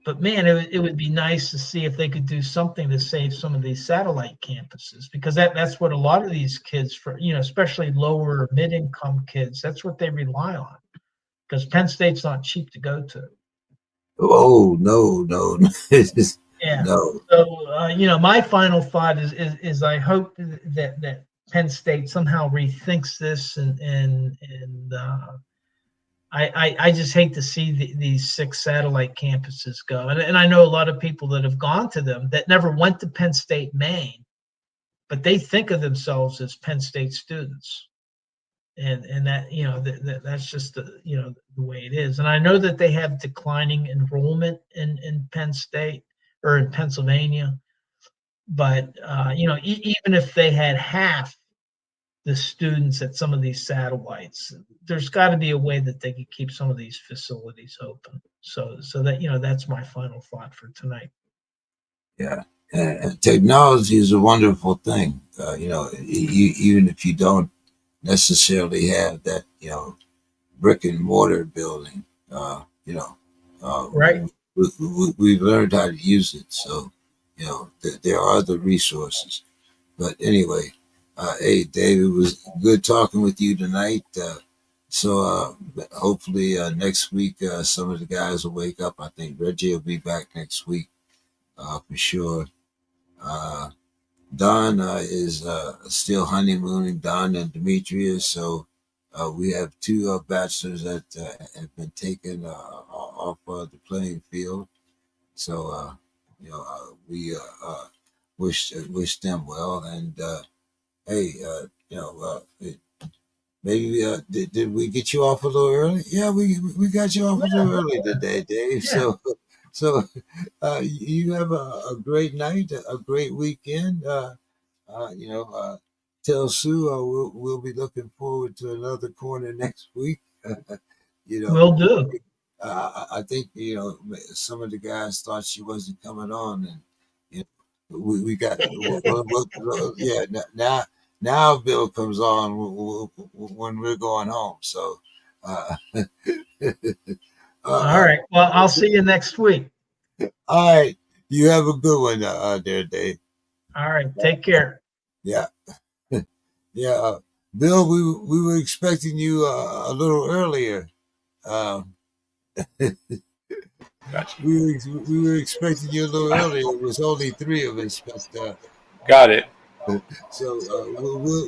[SPEAKER 2] But man, it would be nice to see if they could do something to save some of these satellite campuses, because that's what a lot of these kids, especially lower mid-income kids, that's what they rely on, because Penn State's not cheap to go to.
[SPEAKER 1] Oh no, no,
[SPEAKER 2] Yeah.
[SPEAKER 1] no.
[SPEAKER 2] So my final thought is I hope that Penn State somehow rethinks this, and I just hate to see these 6 satellite campuses go. And I know a lot of people that have gone to them that never went to Penn State, Maine, but they think of themselves as Penn State students. And that, that's just the way it is. And I know that they have declining enrollment in Penn State or in Pennsylvania, but even if they had half the students at some of these satellites. There's got to be a way that they could keep some of these facilities open. So that that's my final thought for tonight.
[SPEAKER 1] Yeah. Technology is a wonderful thing. Even if you don't necessarily have that, brick and mortar building,
[SPEAKER 2] Right.
[SPEAKER 1] we've learned how to use it. So, there are other resources. But anyway, hey, David, it was good talking with you tonight. Hopefully next week some of the guys will wake up. I think Reggie will be back next week for sure. Uh, Don is still honeymooning, Don and Demetrius. So we have two bachelors that have been taken off the playing field. So, we wish them well. And hey, maybe did we get you off a little early? Yeah, we got you off a little early today, Dave.
[SPEAKER 2] Yeah.
[SPEAKER 1] So you have a great night, a great weekend. Tell Sue we'll be looking forward to another corner next week. you know,
[SPEAKER 2] Will do.
[SPEAKER 1] I think some of the guys thought she wasn't coming on, and you we got yeah. Now Bill comes on when we're going home. So, uh,
[SPEAKER 2] All
[SPEAKER 1] uh,
[SPEAKER 2] right. Well, I'll see you next week.
[SPEAKER 1] all right, you have a good one there, Dave.
[SPEAKER 2] All right. Take care.
[SPEAKER 1] Yeah, yeah. Bill, we were expecting you a little earlier. Um,
[SPEAKER 3] Gotcha.
[SPEAKER 1] we were expecting you a little earlier. It was only three of us, but
[SPEAKER 3] Got it.
[SPEAKER 1] so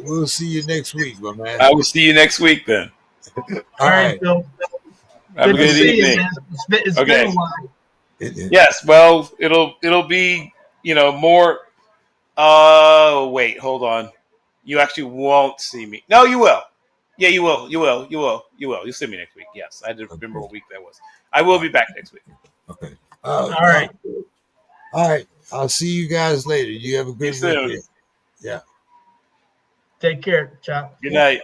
[SPEAKER 1] we'll see you next week, my man.
[SPEAKER 3] I will see you next week then.
[SPEAKER 2] All
[SPEAKER 1] All
[SPEAKER 2] right,
[SPEAKER 1] right.
[SPEAKER 2] Bill.
[SPEAKER 3] Have a
[SPEAKER 2] Good to
[SPEAKER 3] good
[SPEAKER 2] see you,
[SPEAKER 3] evening.
[SPEAKER 2] man. It's been
[SPEAKER 3] Okay.
[SPEAKER 2] a while.
[SPEAKER 3] Yes. Well, it'll be more. Wait. Hold on. You actually won't see me. No, you will. Yeah, you will. You will. You will. You will. You'll see me next week. Yes, I didn't remember what week that was. I will be back next week.
[SPEAKER 1] Okay.
[SPEAKER 2] All right.
[SPEAKER 1] All right. I'll see you guys later. You have a
[SPEAKER 3] See you
[SPEAKER 1] good
[SPEAKER 3] soon.
[SPEAKER 1] weekend. Yeah.
[SPEAKER 2] Take care. Ciao.
[SPEAKER 3] Good night.